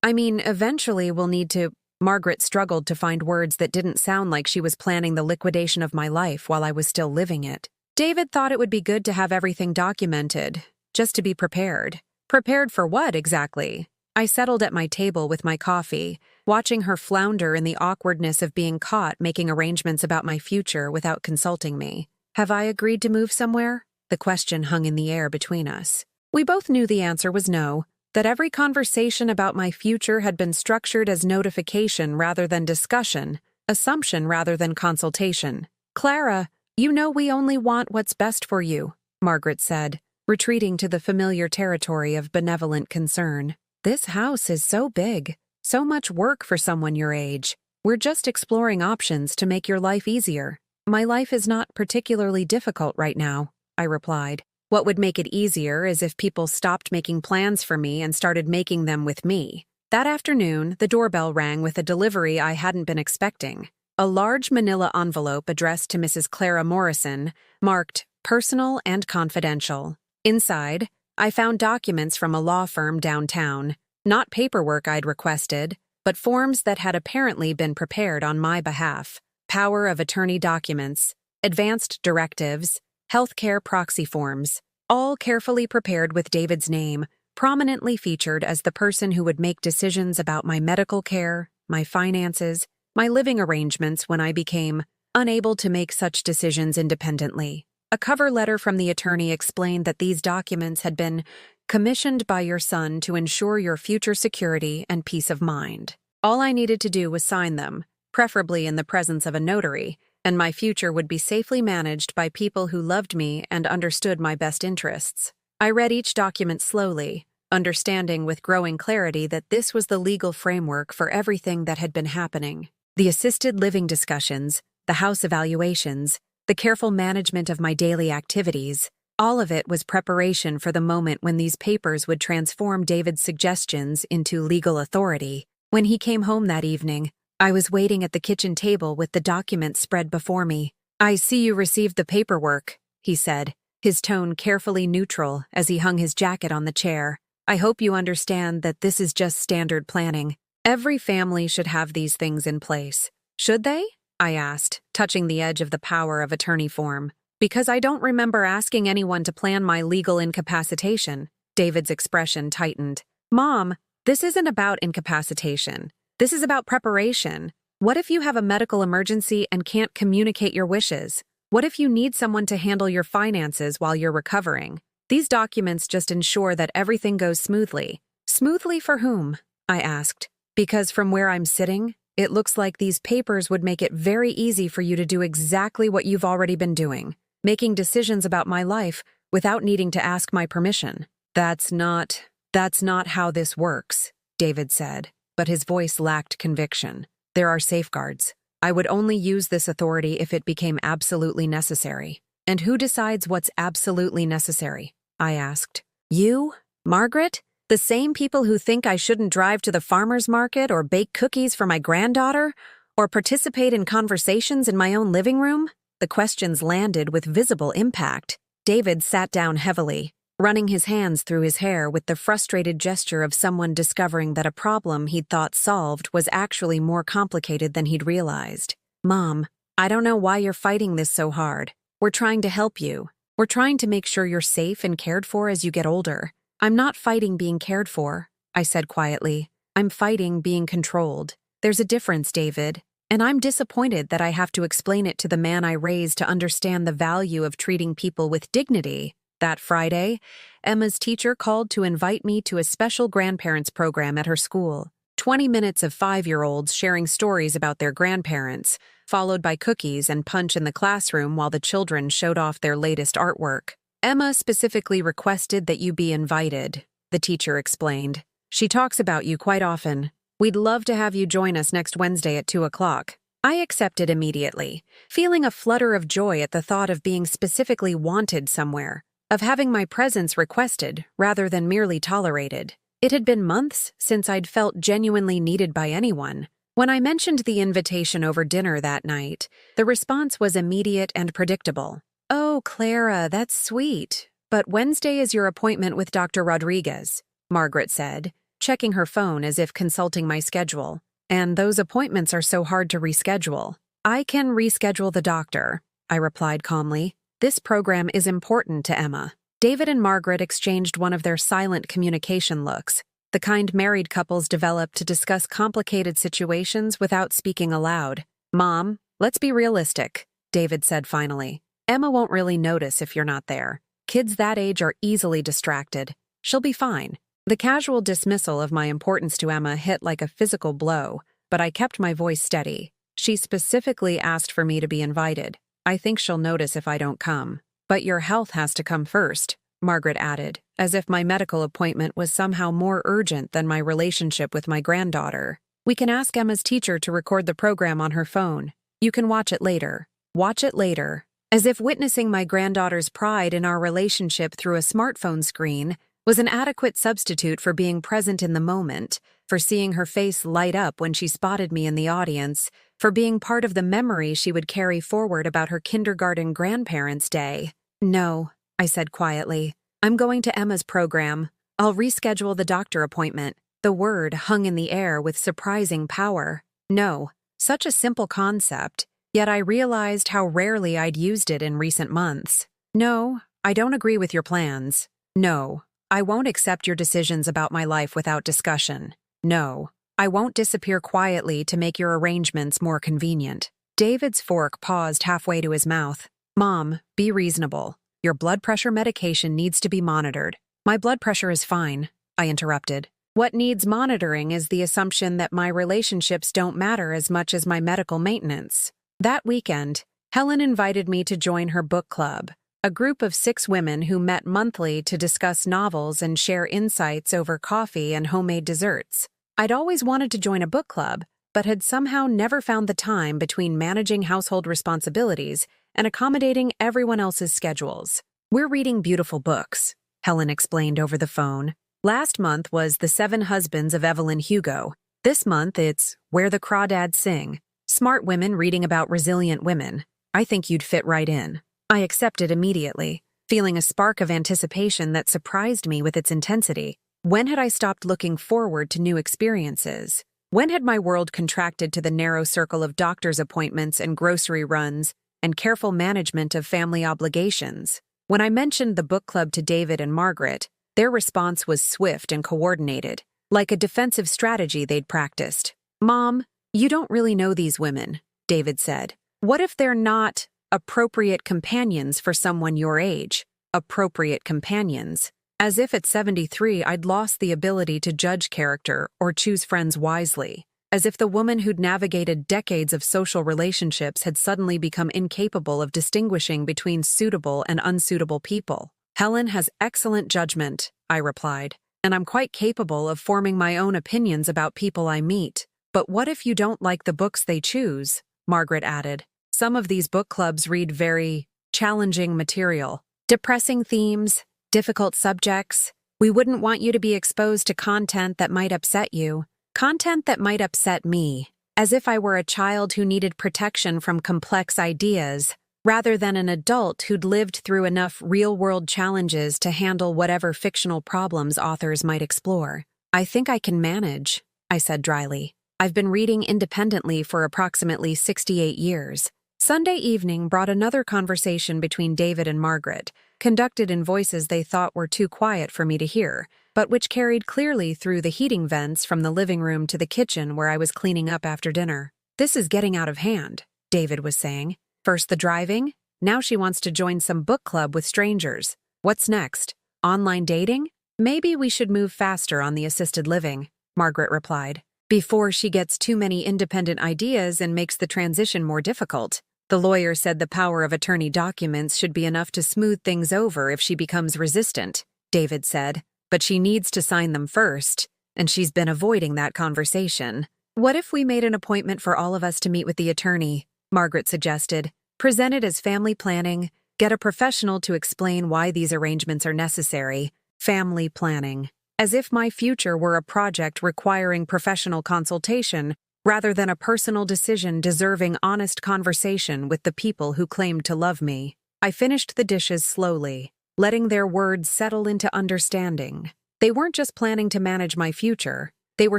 Speaker 1: eventually we'll need to—" Margaret struggled to find words that didn't sound like she was planning the liquidation of my life while I was still living it. "David thought it would be good to have everything documented, just to be prepared." "Prepared for what, exactly?" I settled at my table with my coffee, watching her flounder in the awkwardness of being caught making arrangements about my future without consulting me. "Have I agreed to move somewhere?" The question hung in the air between us. We both knew the answer was no, that every conversation about my future had been structured as notification rather than discussion, assumption rather than consultation. "Clara, you know we only want what's best for you," Margaret said, retreating to the familiar territory of benevolent concern. "This house is so big, so much work for someone your age. We're just exploring options to make your life easier." "My life is not particularly difficult right now," I replied. "What would make it easier is if people stopped making plans for me and started making them with me." That afternoon, the doorbell rang with a delivery I hadn't been expecting. A large manila envelope addressed to Mrs. Clara Morrison, marked "Personal and Confidential." Inside, I found documents from a law firm downtown, not paperwork I'd requested, but forms that had apparently been prepared on my behalf. Power of attorney documents, advanced directives, healthcare proxy forms, all carefully prepared with David's name, prominently featured as the person who would make decisions about my medical care, my finances, my living arrangements when I became unable to make such decisions independently. A cover letter from the attorney explained that these documents had been commissioned by your son to ensure your future security and peace of mind. All I needed to do was sign them, preferably in the presence of a notary, and my future would be safely managed by people who loved me and understood my best interests. I read each document slowly, understanding with growing clarity that this was the legal framework for everything that had been happening. The assisted living discussions, the house evaluations, the careful management of my daily activities, All of it was preparation for the moment when these papers would transform David's suggestions into legal authority. When he came home that evening, I was waiting at the kitchen table with the documents spread before me. "I see you received the paperwork," he said, his tone carefully neutral as he hung his jacket on the chair. "I hope you understand that this is just standard planning. Every family should have these things in place." "Should they?" I asked, touching the edge of the power of attorney form. "Because I don't remember asking anyone to plan my legal incapacitation." David's expression tightened. "Mom, this isn't about incapacitation. This is about preparation. What if you have a medical emergency and can't communicate your wishes? What if you need someone to handle your finances while you're recovering? These documents just ensure that everything goes smoothly." "Smoothly for whom?" I asked. "Because from where I'm sitting, it looks like these papers would make it very easy for you to do exactly what you've already been doing, making decisions about my life without needing to ask my permission." That's not how this works," David said, but his voice lacked conviction. "There are safeguards. I would only use this authority if it became absolutely necessary." "And who decides what's absolutely necessary?" I asked. "You? Margaret? The same people who think I shouldn't drive to the farmer's market or bake cookies for my granddaughter or participate in conversations in my own living room?" The questions landed with visible impact. David sat down heavily, running his hands through his hair with the frustrated gesture of someone discovering that a problem he'd thought solved was actually more complicated than he'd realized. "Mom, I don't know why you're fighting this so hard. We're trying to help you. We're trying to make sure you're safe and cared for as you get older." "I'm not fighting being cared for," I said quietly. "I'm fighting being controlled. There's a difference, David, and I'm disappointed that I have to explain it to the man I raised to understand the value of treating people with dignity." That Friday, Emma's teacher called to invite me to a special grandparents program at her school. 20 minutes of 5-year-olds sharing stories about their grandparents, followed by cookies and punch in the classroom while the children showed off their latest artwork. "Emma specifically requested that you be invited," the teacher explained. "She talks about you quite often. We'd love to have you join us next Wednesday at 2 o'clock. I accepted immediately, feeling a flutter of joy at the thought of being specifically wanted somewhere, of having my presence requested rather than merely tolerated. It had been months since I'd felt genuinely needed by anyone. When I mentioned the invitation over dinner that night, the response was immediate and predictable. "Oh, Clara, that's sweet. But Wednesday is your appointment with Dr. Rodriguez," Margaret said, checking her phone as if consulting my schedule. "And those appointments are so hard to reschedule." "I can reschedule the doctor," I replied calmly. "This program is important to Emma." David and Margaret exchanged one of their silent communication looks, the kind married couples develop to discuss complicated situations without speaking aloud. "Mom, let's be realistic," David said finally. "Emma won't really notice if you're not there. Kids that age are easily distracted. She'll be fine." The casual dismissal of my importance to Emma hit like a physical blow, but I kept my voice steady. "She specifically asked for me to be invited. I think she'll notice if I don't come. But your health has to come first," Margaret added, as if my medical appointment was somehow more urgent than my relationship with my granddaughter. "We can ask Emma's teacher to record the program on her phone. You can watch it later." Watch it later. As if witnessing my granddaughter's pride in our relationship through a smartphone screen was an adequate substitute for being present in the moment, for seeing her face light up when she spotted me in the audience, for being part of the memory she would carry forward about her kindergarten grandparents' day. "No," I said quietly. "I'm going to Emma's program. I'll reschedule the doctor appointment." The word hung in the air with surprising power. No, such a simple concept, yet I realized how rarely I'd used it in recent months. "No, I don't agree with your plans. No, I won't accept your decisions about my life without discussion. No, I won't disappear quietly to make your arrangements more convenient." David's fork paused halfway to his mouth. "Mom, be reasonable. Your blood pressure medication needs to be monitored." "My blood pressure is fine," I interrupted. "What needs monitoring is the assumption that my relationships don't matter as much as my medical maintenance." That weekend, Helen invited me to join her book club, a group of 6 women who met monthly to discuss novels and share insights over coffee and homemade desserts. I'd always wanted to join a book club, but had somehow never found the time between managing household responsibilities and accommodating everyone else's schedules. We're reading beautiful books, Helen explained over the phone. Last month was The 7 Husbands of Evelyn Hugo. This month it's Where the Crawdads Sing. Smart women reading about resilient women. I think you'd fit right in. I accepted immediately, feeling a spark of anticipation that surprised me with its intensity. When had I stopped looking forward to new experiences? When had my world contracted to the narrow circle of doctor's appointments and grocery runs and careful management of family obligations? When I mentioned the book club to David and Margaret, their response was swift and coordinated, like a defensive strategy they'd practiced. "Mom, you don't really know these women," David said. "What if they're not appropriate companions for someone your age?" Appropriate companions. As if at 73 I'd lost the ability to judge character or choose friends wisely. As if the woman who'd navigated decades of social relationships had suddenly become incapable of distinguishing between suitable and unsuitable people. "Helen has excellent judgment," I replied, "and I'm quite capable of forming my own opinions about people I meet. But what if you don't like the books they choose?" Margaret added. "Some of these book clubs read very challenging material. Depressing themes, difficult subjects. We wouldn't want you to be exposed to content that might upset you. Content that might upset me, as if I were a child who needed protection from complex ideas, rather than an adult who'd lived through enough real-world challenges to handle whatever fictional problems authors might explore. I think I can manage," I said dryly. "I've been reading independently for approximately 68 years. Sunday evening brought another conversation between David and Margaret, conducted in voices they thought were too quiet for me to hear, but which carried clearly through the heating vents from the living room to the kitchen where I was cleaning up after dinner. "This is getting out of hand," David was saying. "First the driving, now she wants to join some book club with strangers. What's next? Online dating? Maybe we should move faster on the assisted living," Margaret replied, "before she gets too many independent ideas and makes the transition more difficult. The lawyer said the power of attorney documents should be enough to smooth things over if she becomes resistant," David said, "but she needs to sign them first, and she's been avoiding that conversation." "What if we made an appointment for all of us to meet with the attorney?" Margaret suggested. "Present it as family planning, get a professional to explain why these arrangements are necessary." Family planning. As if my future were a project requiring professional consultation, rather than a personal decision deserving honest conversation with the people who claimed to love me. I finished the dishes slowly, letting their words settle into understanding. They weren't just planning to manage my future, they were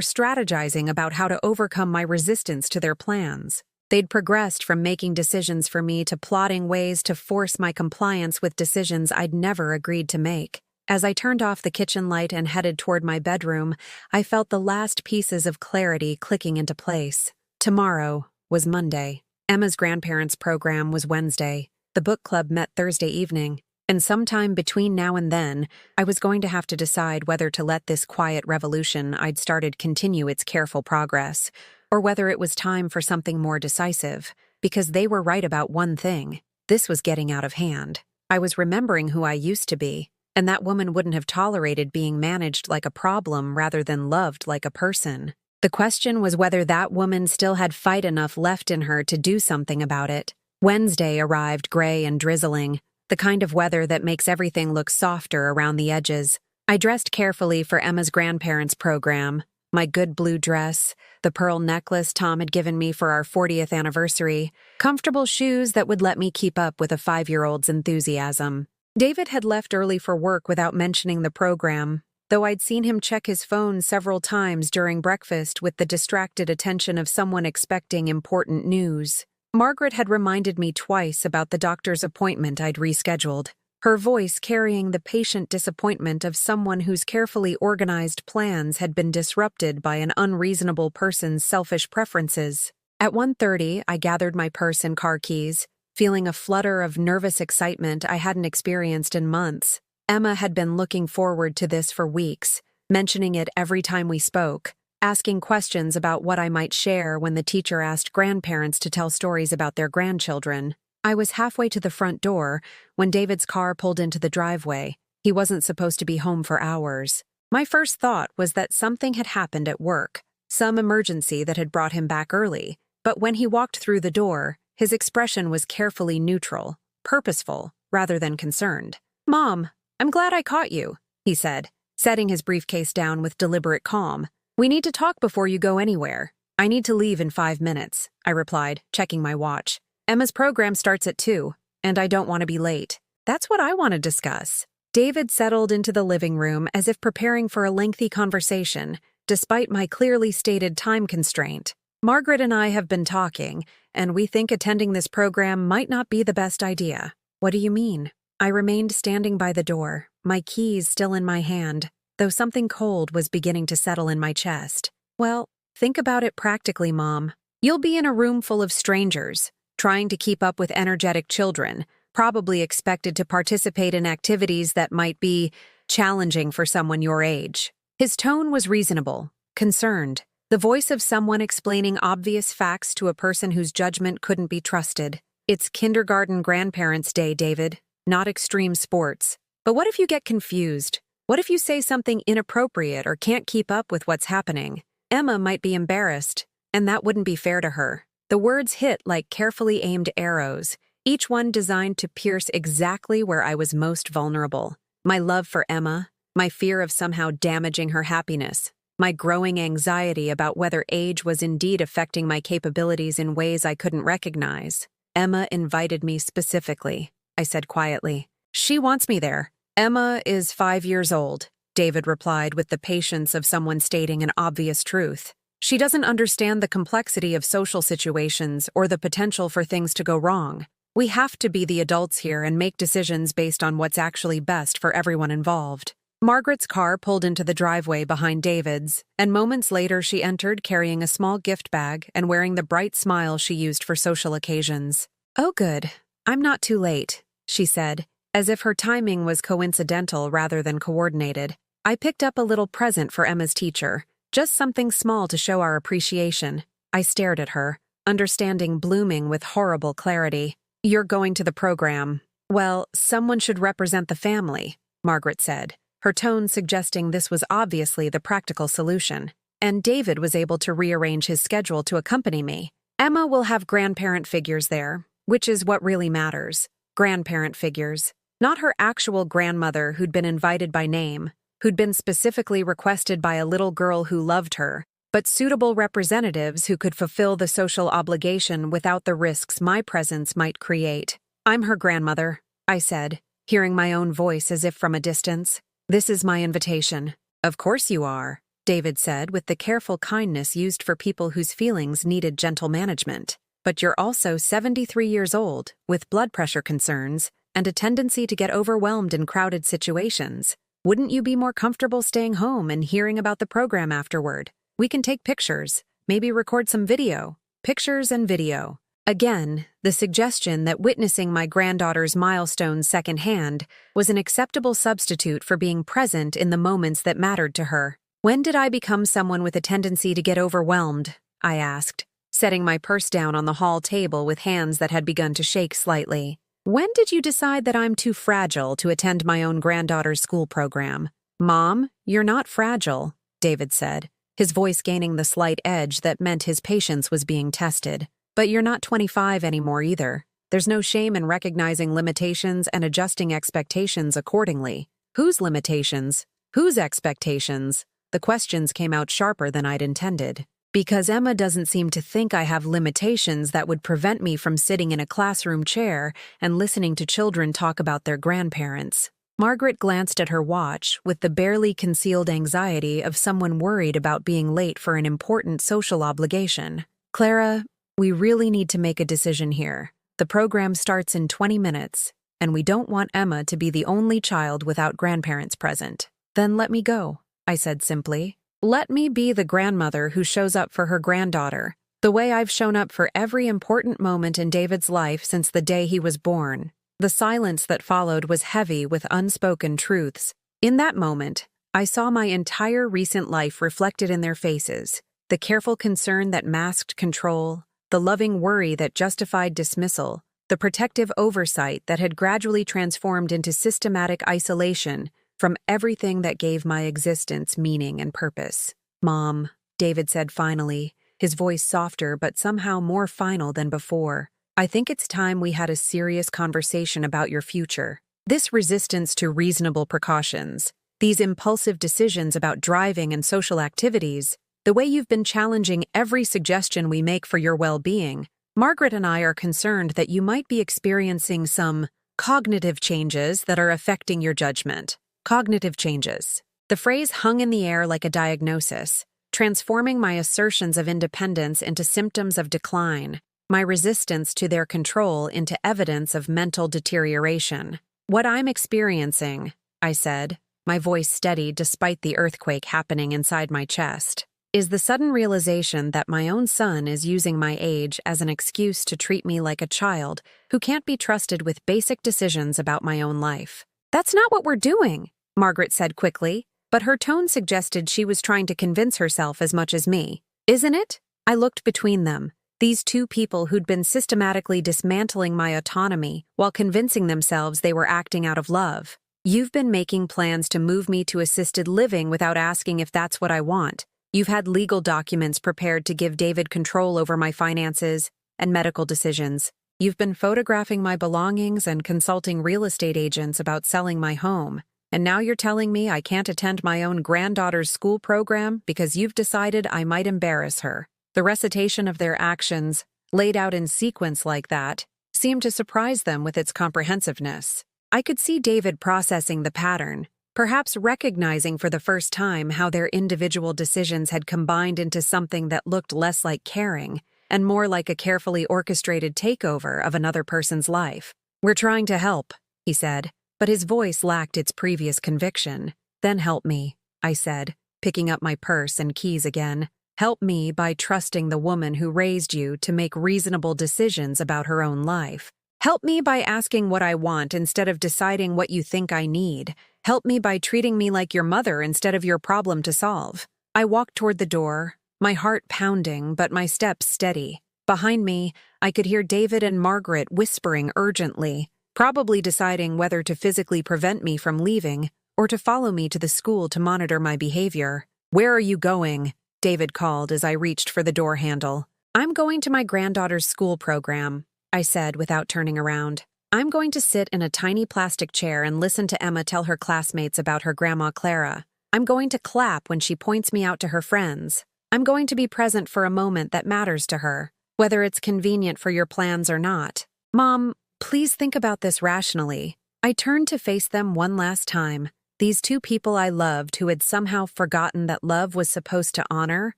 Speaker 1: strategizing about how to overcome my resistance to their plans. They'd progressed from making decisions for me to plotting ways to force my compliance with decisions I'd never agreed to make. As I turned off the kitchen light and headed toward my bedroom, I felt the last pieces of clarity clicking into place. Tomorrow was Monday. Emma's grandparents' program was Wednesday. The book club met Thursday evening, and sometime between now and then, I was going to have to decide whether to let this quiet revolution I'd started continue its careful progress, or whether it was time for something more decisive, because they were right about one thing. This was getting out of hand. I was remembering who I used to be. And that woman wouldn't have tolerated being managed like a problem rather than loved like a person. The question was whether that woman still had fight enough left in her to do something about it. Wednesday arrived gray and drizzling, the kind of weather that makes everything look softer around the edges. I dressed carefully for Emma's grandparents' program. My good blue dress, the pearl necklace Tom had given me for our 40th anniversary, comfortable shoes that would let me keep up with a 5-year-old's enthusiasm. David had left early for work without mentioning the program, though I'd seen him check his phone several times during breakfast with the distracted attention of someone expecting important news. Margaret had reminded me twice about the doctor's appointment I'd rescheduled, her voice carrying the patient disappointment of someone whose carefully organized plans had been disrupted by an unreasonable person's selfish preferences. At 1:30, I gathered my purse and car keys, feeling a flutter of nervous excitement I hadn't experienced in months. Emma had been looking forward to this for weeks, mentioning it every time we spoke, asking questions about what I might share when the teacher asked grandparents to tell stories about their grandchildren. I was halfway to the front door when David's car pulled into the driveway. He wasn't supposed to be home for hours. My first thought was that something had happened at work, some emergency that had brought him back early, but when he walked through the door, his expression was carefully neutral, purposeful, rather than concerned. Mom, I'm glad I caught you, he said, setting his briefcase down with deliberate calm. We need to talk before you go anywhere. I need to leave in 5 minutes, I replied, checking my watch. Emma's program starts at 2, and I don't want to be late. That's what I want to discuss. David settled into the living room as if preparing for a lengthy conversation, despite my clearly stated time constraint. Margaret and I have been talking, and we think attending this program might not be the best idea. What do you mean? I remained standing by the door, my keys still in my hand, though something cold was beginning to settle in my chest. Well, think about it practically, Mom. You'll be in a room full of strangers, trying to keep up with energetic children, probably expected to participate in activities that might be challenging for someone your age. His tone was reasonable, concerned, the voice of someone explaining obvious facts to a person whose judgment couldn't be trusted. It's kindergarten grandparents' day, David, not extreme sports. But what if you get confused? What if you say something inappropriate or can't keep up with what's happening? Emma might be embarrassed, and that wouldn't be fair to her. The words hit like carefully aimed arrows, each one designed to pierce exactly where I was most vulnerable. My love for Emma, my fear of somehow damaging her happiness, my growing anxiety about whether age was indeed affecting my capabilities in ways I couldn't recognize. Emma invited me specifically, I said quietly. She wants me there. Emma is 5 years old, David replied with the patience of someone stating an obvious truth. She doesn't understand the complexity of social situations or the potential for things to go wrong. We have to be the adults here and make decisions based on what's actually best for everyone involved. Margaret's car pulled into the driveway behind David's, and moments later she entered carrying a small gift bag and wearing the bright smile she used for social occasions. Oh good, I'm not too late, she said, as if her timing was coincidental rather than coordinated. I picked up a little present for Emma's teacher, just something small to show our appreciation. I stared at her, understanding blooming with horrible clarity. You're going to the program. Well, someone should represent the family, Margaret said, her tone suggesting this was obviously the practical solution. And David was able to rearrange his schedule to accompany me. Emma will have grandparent figures there, which is what really matters. Grandparent figures. Not her actual grandmother who'd been invited by name, who'd been specifically requested by a little girl who loved her, but suitable representatives who could fulfill the social obligation without the risks my presence might create. I'm her grandmother, I said, hearing my own voice as if from a distance. This is my invitation. Of course you are, David said with the careful kindness used for people whose feelings needed gentle management. But you're also 73 years old, with blood pressure concerns, and a tendency to get overwhelmed in crowded situations. Wouldn't you be more comfortable staying home and hearing about the program afterward? We can take pictures, maybe record some video. Pictures and video. Again, the suggestion that witnessing my granddaughter's milestones secondhand was an acceptable substitute for being present in the moments that mattered to her. When did I become someone with a tendency to get overwhelmed? I asked, setting my purse down on the hall table with hands that had begun to shake slightly. When did you decide that I'm too fragile to attend my own granddaughter's school program? Mom, you're not fragile, David said, his voice gaining the slight edge that meant his patience was being tested. But you're not 25 anymore either. There's no shame in recognizing limitations and adjusting expectations accordingly. Whose limitations? Whose expectations? The questions came out sharper than I'd intended. Because Emma doesn't seem to think I have limitations that would prevent me from sitting in a classroom chair and listening to children talk about their grandparents. Margaret glanced at her watch with the barely concealed anxiety of someone worried about being late for an important social obligation. Clara, we really need to make a decision here. The program starts in 20 minutes, and we don't want Emma to be the only child without grandparents present. Then let me go, I said simply. Let me be the grandmother who shows up for her granddaughter, the way I've shown up for every important moment in David's life since the day he was born. The silence that followed was heavy with unspoken truths. In that moment, I saw my entire recent life reflected in their faces, the careful concern that masked control, the loving worry that justified dismissal, the protective oversight that had gradually transformed into systematic isolation from everything that gave my existence meaning and purpose. Mom, David said finally, his voice softer but somehow more final than before. I think it's time we had a serious conversation about your future. This resistance to reasonable precautions, these impulsive decisions about driving and social activities, the way you've been challenging every suggestion we make for your well-being, Margaret and I are concerned that you might be experiencing some cognitive changes that are affecting your judgment. Cognitive changes. The phrase hung in the air like a diagnosis, transforming my assertions of independence into symptoms of decline, my resistance to their control into evidence of mental deterioration. What I'm experiencing, I said, my voice steady despite the earthquake happening inside my chest, is the sudden realization that my own son is using my age as an excuse to treat me like a child who can't be trusted with basic decisions about my own life. That's not what we're doing, Margaret said quickly, but her tone suggested she was trying to convince herself as much as me. Isn't it? I looked between them. These two people who'd been systematically dismantling my autonomy while convincing themselves they were acting out of love. You've been making plans to move me to assisted living without asking if that's what I want. You've had legal documents prepared to give David control over my finances and medical decisions. You've been photographing my belongings and consulting real estate agents about selling my home. And now you're telling me I can't attend my own granddaughter's school program because you've decided I might embarrass her. The recitation of their actions, laid out in sequence like that, seemed to surprise them with its comprehensiveness. I could see David processing the pattern, perhaps recognizing for the first time how their individual decisions had combined into something that looked less like caring and more like a carefully orchestrated takeover of another person's life. We're trying to help, he said, but his voice lacked its previous conviction. Then help me, I said, picking up my purse and keys again. Help me by trusting the woman who raised you to make reasonable decisions about her own life. Help me by asking what I want instead of deciding what you think I need. Help me by treating me like your mother instead of your problem to solve. I walked toward the door, my heart pounding but my steps steady. Behind me, I could hear David and Margaret whispering urgently, probably deciding whether to physically prevent me from leaving or to follow me to the school to monitor my behavior. "Where are you going?" David called as I reached for the door handle. "I'm going to my granddaughter's school program," I said without turning around. "I'm going to sit in a tiny plastic chair and listen to Emma tell her classmates about her Grandma Clara. I'm going to clap when she points me out to her friends. I'm going to be present for a moment that matters to her, whether it's convenient for your plans or not. Mom, please think about this rationally." I turned to face them one last time. These two people I loved who had somehow forgotten that love was supposed to honor,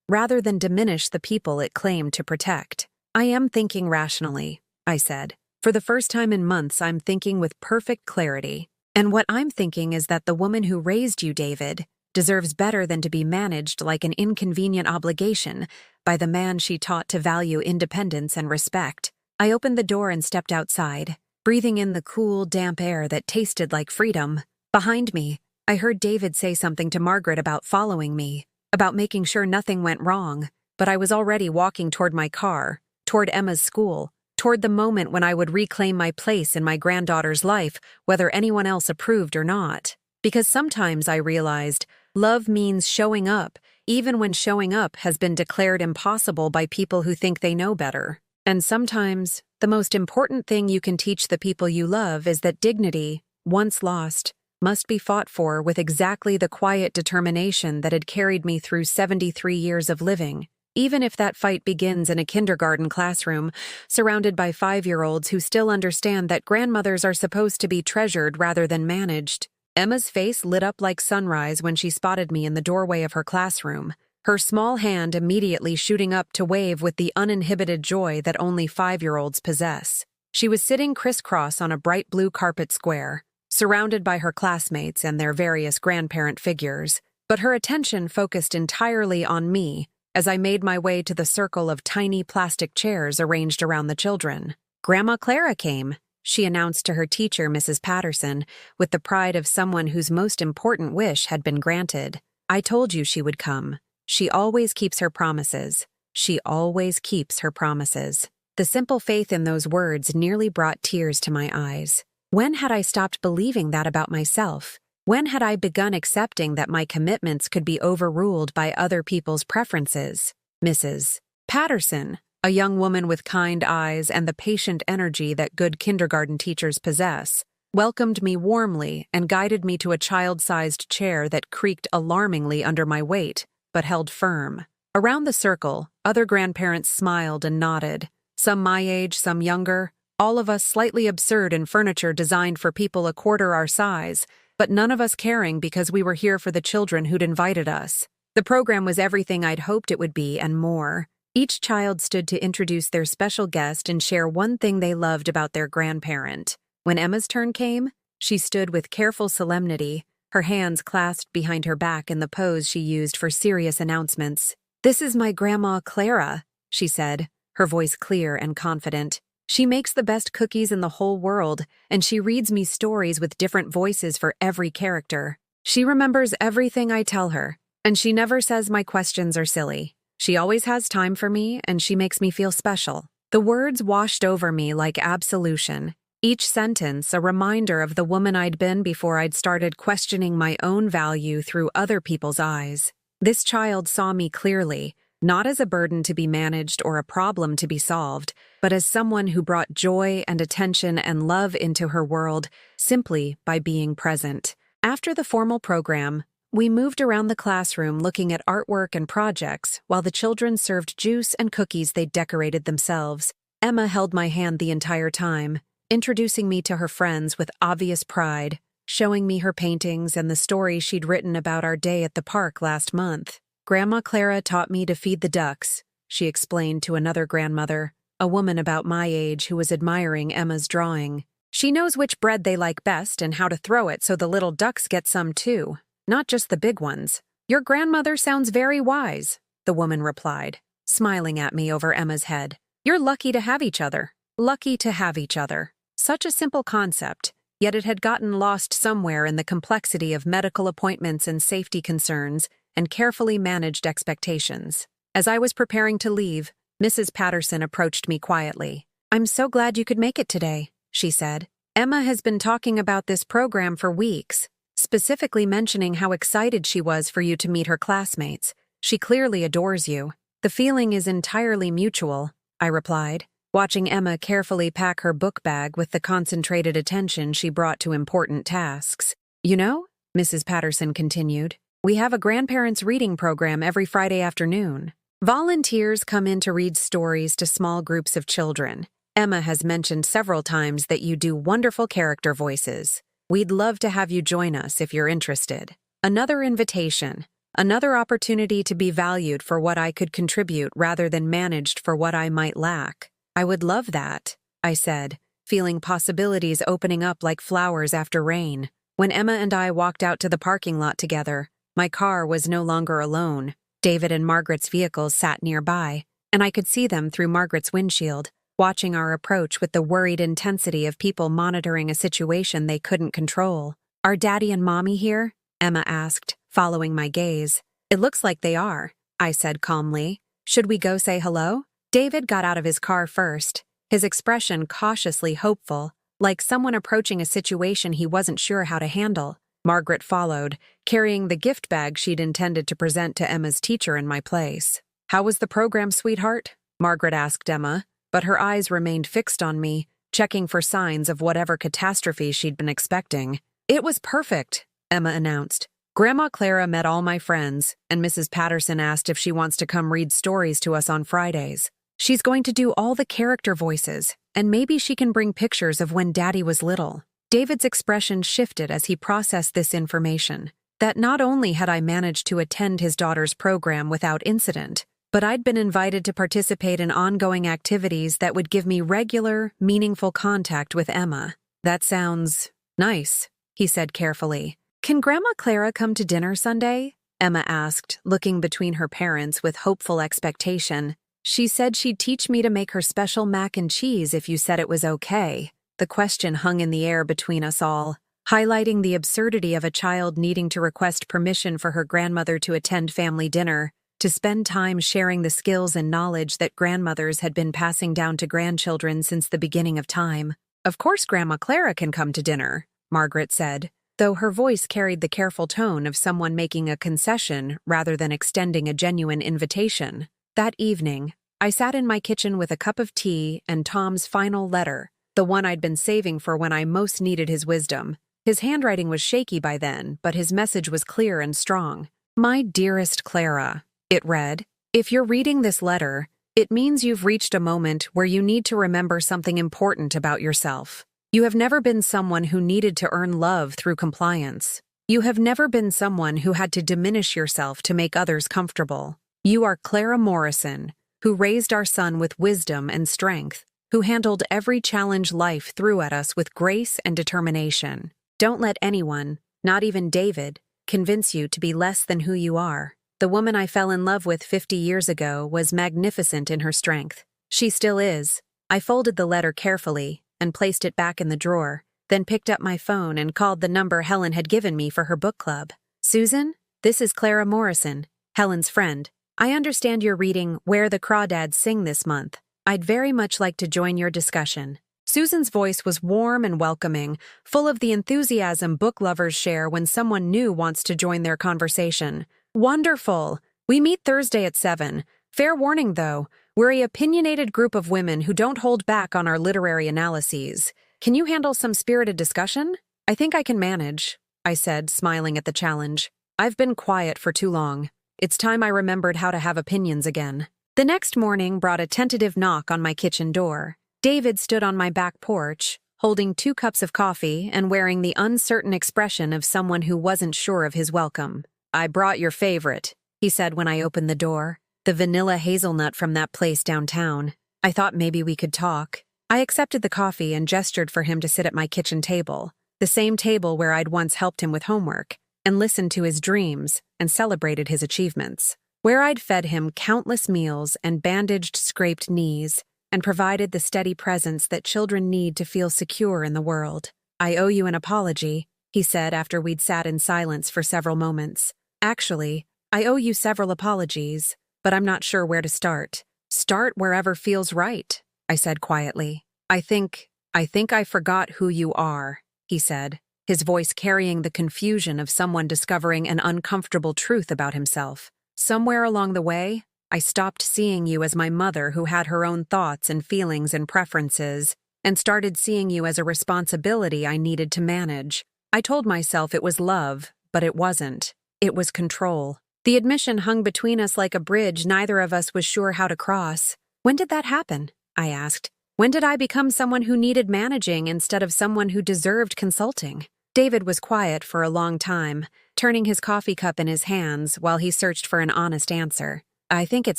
Speaker 1: rather than diminish the people it claimed to protect. "I am thinking rationally," I said. "For the first time in months, I'm thinking with perfect clarity. And what I'm thinking is that the woman who raised you, David, deserves better than to be managed like an inconvenient obligation by the man she taught to value independence and respect." I opened the door and stepped outside, breathing in the cool, damp air that tasted like freedom. Behind me, I heard David say something to Margaret about following me, about making sure nothing went wrong, but I was already walking toward my car, toward Emma's school, toward the moment when I would reclaim my place in my granddaughter's life, whether anyone else approved or not. Because sometimes I realized love means showing up, even when showing up has been declared impossible by people who think they know better. And sometimes, the most important thing you can teach the people you love is that dignity, once lost, must be fought for with exactly the quiet determination that had carried me through 73 years of living, even if that fight begins in a kindergarten classroom, surrounded by 5-year-olds who still understand that grandmothers are supposed to be treasured rather than managed. Emma's face lit up like sunrise when she spotted me in the doorway of her classroom, her small hand immediately shooting up to wave with the uninhibited joy that only 5-year-olds possess. She was sitting crisscross on a bright blue carpet square, surrounded by her classmates and their various grandparent figures, but her attention focused entirely on me as I made my way to the circle of tiny plastic chairs arranged around the children. "Grandma Clara came," she announced to her teacher, Mrs. Patterson, with the pride of someone whose most important wish had been granted. "I told you she would come. She always keeps her promises. She always keeps her promises." The simple faith in those words nearly brought tears to my eyes. When had I stopped believing that about myself? When had I begun accepting that my commitments could be overruled by other people's preferences? Mrs. Patterson, a young woman with kind eyes and the patient energy that good kindergarten teachers possess, welcomed me warmly, and guided me to a child-sized chair that creaked alarmingly under my weight, but held firm. Around the circle, other grandparents smiled and nodded, some my age, some younger, all of us slightly absurd in furniture designed for people a quarter our size, but none of us caring because we were here for the children who'd invited us. The program was everything I'd hoped it would be and more. Each child stood to introduce their special guest and share one thing they loved about their grandparent. When Emma's turn came, she stood with careful solemnity, her hands clasped behind her back in the pose she used for serious announcements. "This is my Grandma Clara," she said, her voice clear and confident. "She makes the best cookies in the whole world, and she reads me stories with different voices for every character. She remembers everything I tell her, and she never says my questions are silly. She always has time for me, and she makes me feel special." The words washed over me like absolution, each sentence a reminder of the woman I'd been before I'd started questioning my own value through other people's eyes. This child saw me clearly, not as a burden to be managed or a problem to be solved, but as someone who brought joy and attention and love into her world simply by being present. After the formal program, we moved around the classroom looking at artwork and projects while the children served juice and cookies they'd decorated themselves. Emma held my hand the entire time, introducing me to her friends with obvious pride, showing me her paintings and the stories she'd written about our day at the park last month. "Grandma Clara taught me to feed the ducks," she explained to another grandmother, a woman about my age who was admiring Emma's drawing. "She knows which bread they like best and how to throw it so the little ducks get some too, not just the big ones." "Your grandmother sounds very wise," the woman replied, smiling at me over Emma's head. "You're lucky to have each other." Lucky to have each other. Such a simple concept, yet it had gotten lost somewhere in the complexity of medical appointments and safety concerns and carefully managed expectations. As I was preparing to leave, Mrs. Patterson approached me quietly. "I'm so glad you could make it today," she said. "Emma has been talking about this program for weeks, specifically mentioning how excited she was for you to meet her classmates. She clearly adores you." "The feeling is entirely mutual," I replied, watching Emma carefully pack her book bag with the concentrated attention she brought to important tasks. "You know," Mrs. Patterson continued, "we have a grandparents' reading program every Friday afternoon. Volunteers come in to read stories to small groups of children. Emma has mentioned several times that you do wonderful character voices. We'd love to have you join us if you're interested." Another invitation, another opportunity to be valued for what I could contribute rather than managed for what I might lack. "I would love that," I said, feeling possibilities opening up like flowers after rain. When Emma and I walked out to the parking lot together, my car was no longer alone. David and Margaret's vehicles sat nearby, and I could see them through Margaret's windshield, watching our approach with the worried intensity of people monitoring a situation they couldn't control. "Are Daddy and Mommy here?" Emma asked, following my gaze. "It looks like they are," I said calmly. "Should we go say hello?" David got out of his car first, his expression cautiously hopeful, like someone approaching a situation he wasn't sure how to handle. Margaret followed, carrying the gift bag she'd intended to present to Emma's teacher in my place. "How was the program, sweetheart?" Margaret asked Emma, but her eyes remained fixed on me, checking for signs of whatever catastrophe she'd been expecting. "It was perfect," Emma announced. "Grandma Clara met all my friends, and Mrs. Patterson asked if she wants to come read stories to us on Fridays. She's going to do all the character voices, and maybe she can bring pictures of when Daddy was little." David's expression shifted as he processed this information, that not only had I managed to attend his daughter's program without incident, but I'd been invited to participate in ongoing activities that would give me regular, meaningful contact with Emma. "That sounds nice," he said carefully. "Can Grandma Clara come to dinner Sunday?" Emma asked, looking between her parents with hopeful expectation. "She said she'd teach me to make her special mac and cheese if you said it was okay." The question hung in the air between us all, highlighting the absurdity of a child needing to request permission for her grandmother to attend family dinner, to spend time sharing the skills and knowledge that grandmothers had been passing down to grandchildren since the beginning of time. "Of course Grandma Clara can come to dinner," Margaret said, though her voice carried the careful tone of someone making a concession rather than extending a genuine invitation. That evening, I sat in my kitchen with a cup of tea and Tom's final letter, the one I'd been saving for when I most needed his wisdom. His handwriting was shaky by then, but his message was clear and strong. My dearest Clara, it read, if you're reading this letter, it means you've reached a moment where you need to remember something important about yourself. You have never been someone who needed to earn love through compliance. You have never been someone who had to diminish yourself to make others comfortable. You are Clara Morrison, who raised our son with wisdom and strength, who handled every challenge life threw at us with grace and determination. Don't let anyone, not even David, convince you to be less than who you are. The woman I fell in love with 50 years ago was magnificent in her strength. She still is. I folded the letter carefully and placed it back in the drawer, then picked up my phone and called the number Helen had given me for her book club. Susan, this is Clara Morrison, Helen's friend. I understand you're reading Where the Crawdads Sing this month. I'd very much like to join your discussion. Susan's voice was warm and welcoming, full of the enthusiasm book lovers share when someone new wants to join their conversation. Wonderful! We meet Thursday at 7. Fair warning, though, we're an opinionated group of women who don't hold back on our literary analyses. Can you handle some spirited discussion? I think I can manage, I said, smiling at the challenge. I've been quiet for too long. It's time I remembered how to have opinions again. The next morning brought a tentative knock on my kitchen door. David stood on my back porch, holding 2 cups of coffee and wearing the uncertain expression of someone who wasn't sure of his welcome. I brought your favorite, he said when I opened the door, the vanilla hazelnut from that place downtown. I thought maybe we could talk. I accepted the coffee and gestured for him to sit at my kitchen table, the same table where I'd once helped him with homework, and listened to his dreams and celebrated his achievements, where I'd fed him countless meals and bandaged scraped knees, and provided the steady presence that children need to feel secure in the world. I owe you an apology, he said after we'd sat in silence for several moments. Actually, I owe you several apologies, but I'm not sure where to start. Start wherever feels right, I said quietly. I think I forgot who you are, he said, his voice carrying the confusion of someone discovering an uncomfortable truth about himself. Somewhere along the way, I stopped seeing you as my mother who had her own thoughts and feelings and preferences, and started seeing you as a responsibility I needed to manage. I told myself it was love, but it wasn't. It was control. The admission hung between us like a bridge neither of us was sure how to cross. When did that happen? I asked. When did I become someone who needed managing instead of someone who deserved consulting? David was quiet for a long time, turning his coffee cup in his hands while he searched for an honest answer. I think it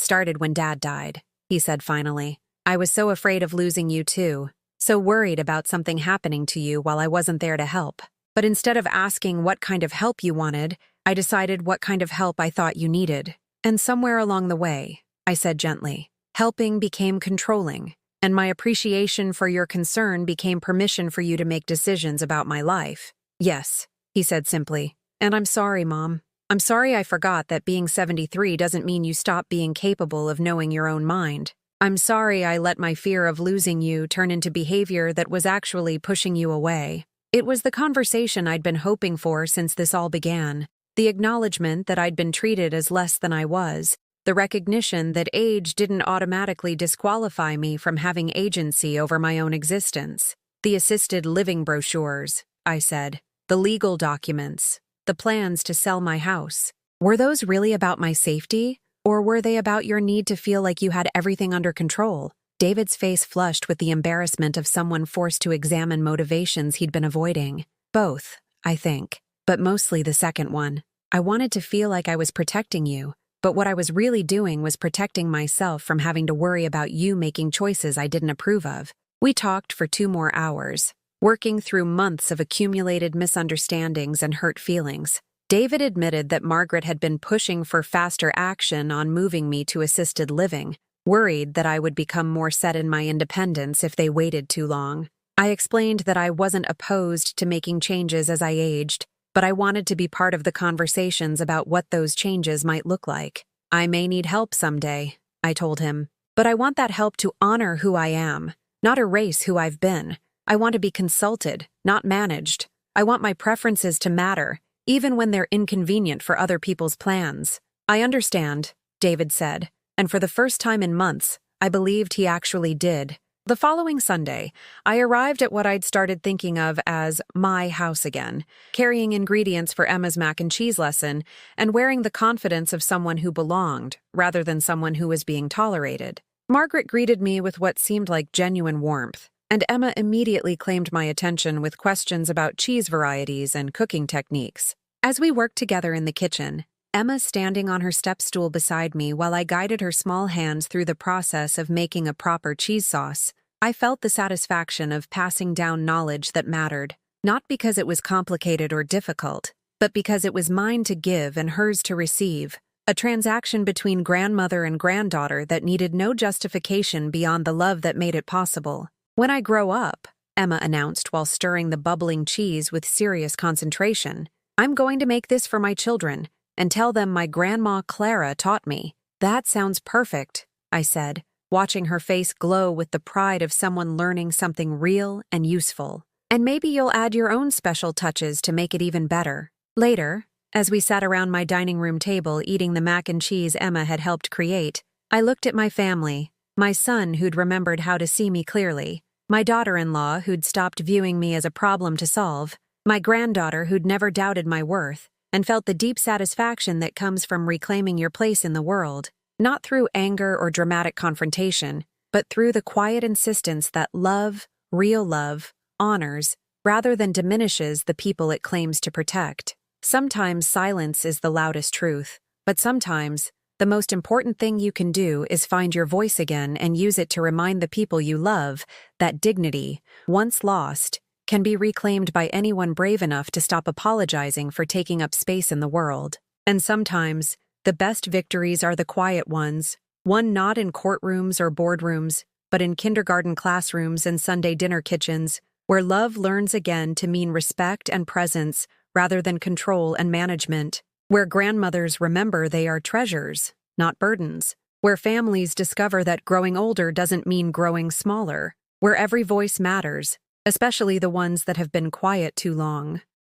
Speaker 1: started when Dad died, he said finally. I was so afraid of losing you too, so worried about something happening to you while I wasn't there to help. But instead of asking what kind of help you wanted, I decided what kind of help I thought you needed. And somewhere along the way, I said gently, helping became controlling, and my appreciation for your concern became permission for you to make decisions about my life. Yes, he said simply. And I'm sorry, Mom. I'm sorry I forgot that being 73 doesn't mean you stop being capable of knowing your own mind. I'm sorry I let my fear of losing you turn into behavior that was actually pushing you away. It was the conversation I'd been hoping for since this all began. The acknowledgement that I'd been treated as less than I was, the recognition that age didn't automatically disqualify me from having agency over my own existence. The assisted living brochures, I said, the legal documents, the plans to sell my house. Were those really about my safety, or were they about your need to feel like you had everything under control? David's face flushed with the embarrassment of someone forced to examine motivations he'd been avoiding. Both, I think. But mostly the second one. I wanted to feel like I was protecting you, but what I was really doing was protecting myself from having to worry about you making choices I didn't approve of. We talked for 2 more hours, working through months of accumulated misunderstandings and hurt feelings. David admitted that Margaret had been pushing for faster action on moving me to assisted living, worried that I would become more set in my independence if they waited too long. I explained that I wasn't opposed to making changes as I aged, but I wanted to be part of the conversations about what those changes might look like. I may need help someday, I told him, but I want that help to honor who I am, not erase who I've been. I want to be consulted, not managed. I want my preferences to matter, even when they're inconvenient for other people's plans. I understand, David said, and for the first time in months, I believed he actually did. The following Sunday, I arrived at what I'd started thinking of as my house again, carrying ingredients for Emma's mac and cheese lesson and wearing the confidence of someone who belonged, rather than someone who was being tolerated. Margaret greeted me with what seemed like genuine warmth, and Emma immediately claimed my attention with questions about cheese varieties and cooking techniques. As we worked together in the kitchen, Emma standing on her step stool beside me while I guided her small hands through the process of making a proper cheese sauce, I felt the satisfaction of passing down knowledge that mattered, not because it was complicated or difficult, but because it was mine to give and hers to receive, a transaction between grandmother and granddaughter that needed no justification beyond the love that made it possible. "When I grow up," Emma announced while stirring the bubbling cheese with serious concentration, "I'm going to make this for my children and tell them my Grandma Clara taught me." "That sounds perfect," I said, watching her face glow with the pride of someone learning something real and useful. "And maybe you'll add your own special touches to make it even better." Later, as we sat around my dining room table eating the mac and cheese Emma had helped create, I looked at my family, my son who'd remembered how to see me clearly, my daughter-in-law who'd stopped viewing me as a problem to solve, my granddaughter who'd never doubted my worth, and felt the deep satisfaction that comes from reclaiming your place in the world, not through anger or dramatic confrontation, but through the quiet insistence that love, real love, honors, rather than diminishes the people it claims to protect. Sometimes silence is the loudest truth, but sometimes the most important thing you can do is find your voice again and use it to remind the people you love that dignity, once lost, can be reclaimed by anyone brave enough to stop apologizing for taking up space in the world. And sometimes, the best victories are the quiet ones, one not in courtrooms or boardrooms, but in kindergarten classrooms and Sunday dinner kitchens, where love learns again to mean respect and presence rather than control and management, where grandmothers remember they are treasures, not burdens, where families discover that growing older doesn't mean growing smaller, where every voice matters, especially the ones that have been quiet too long.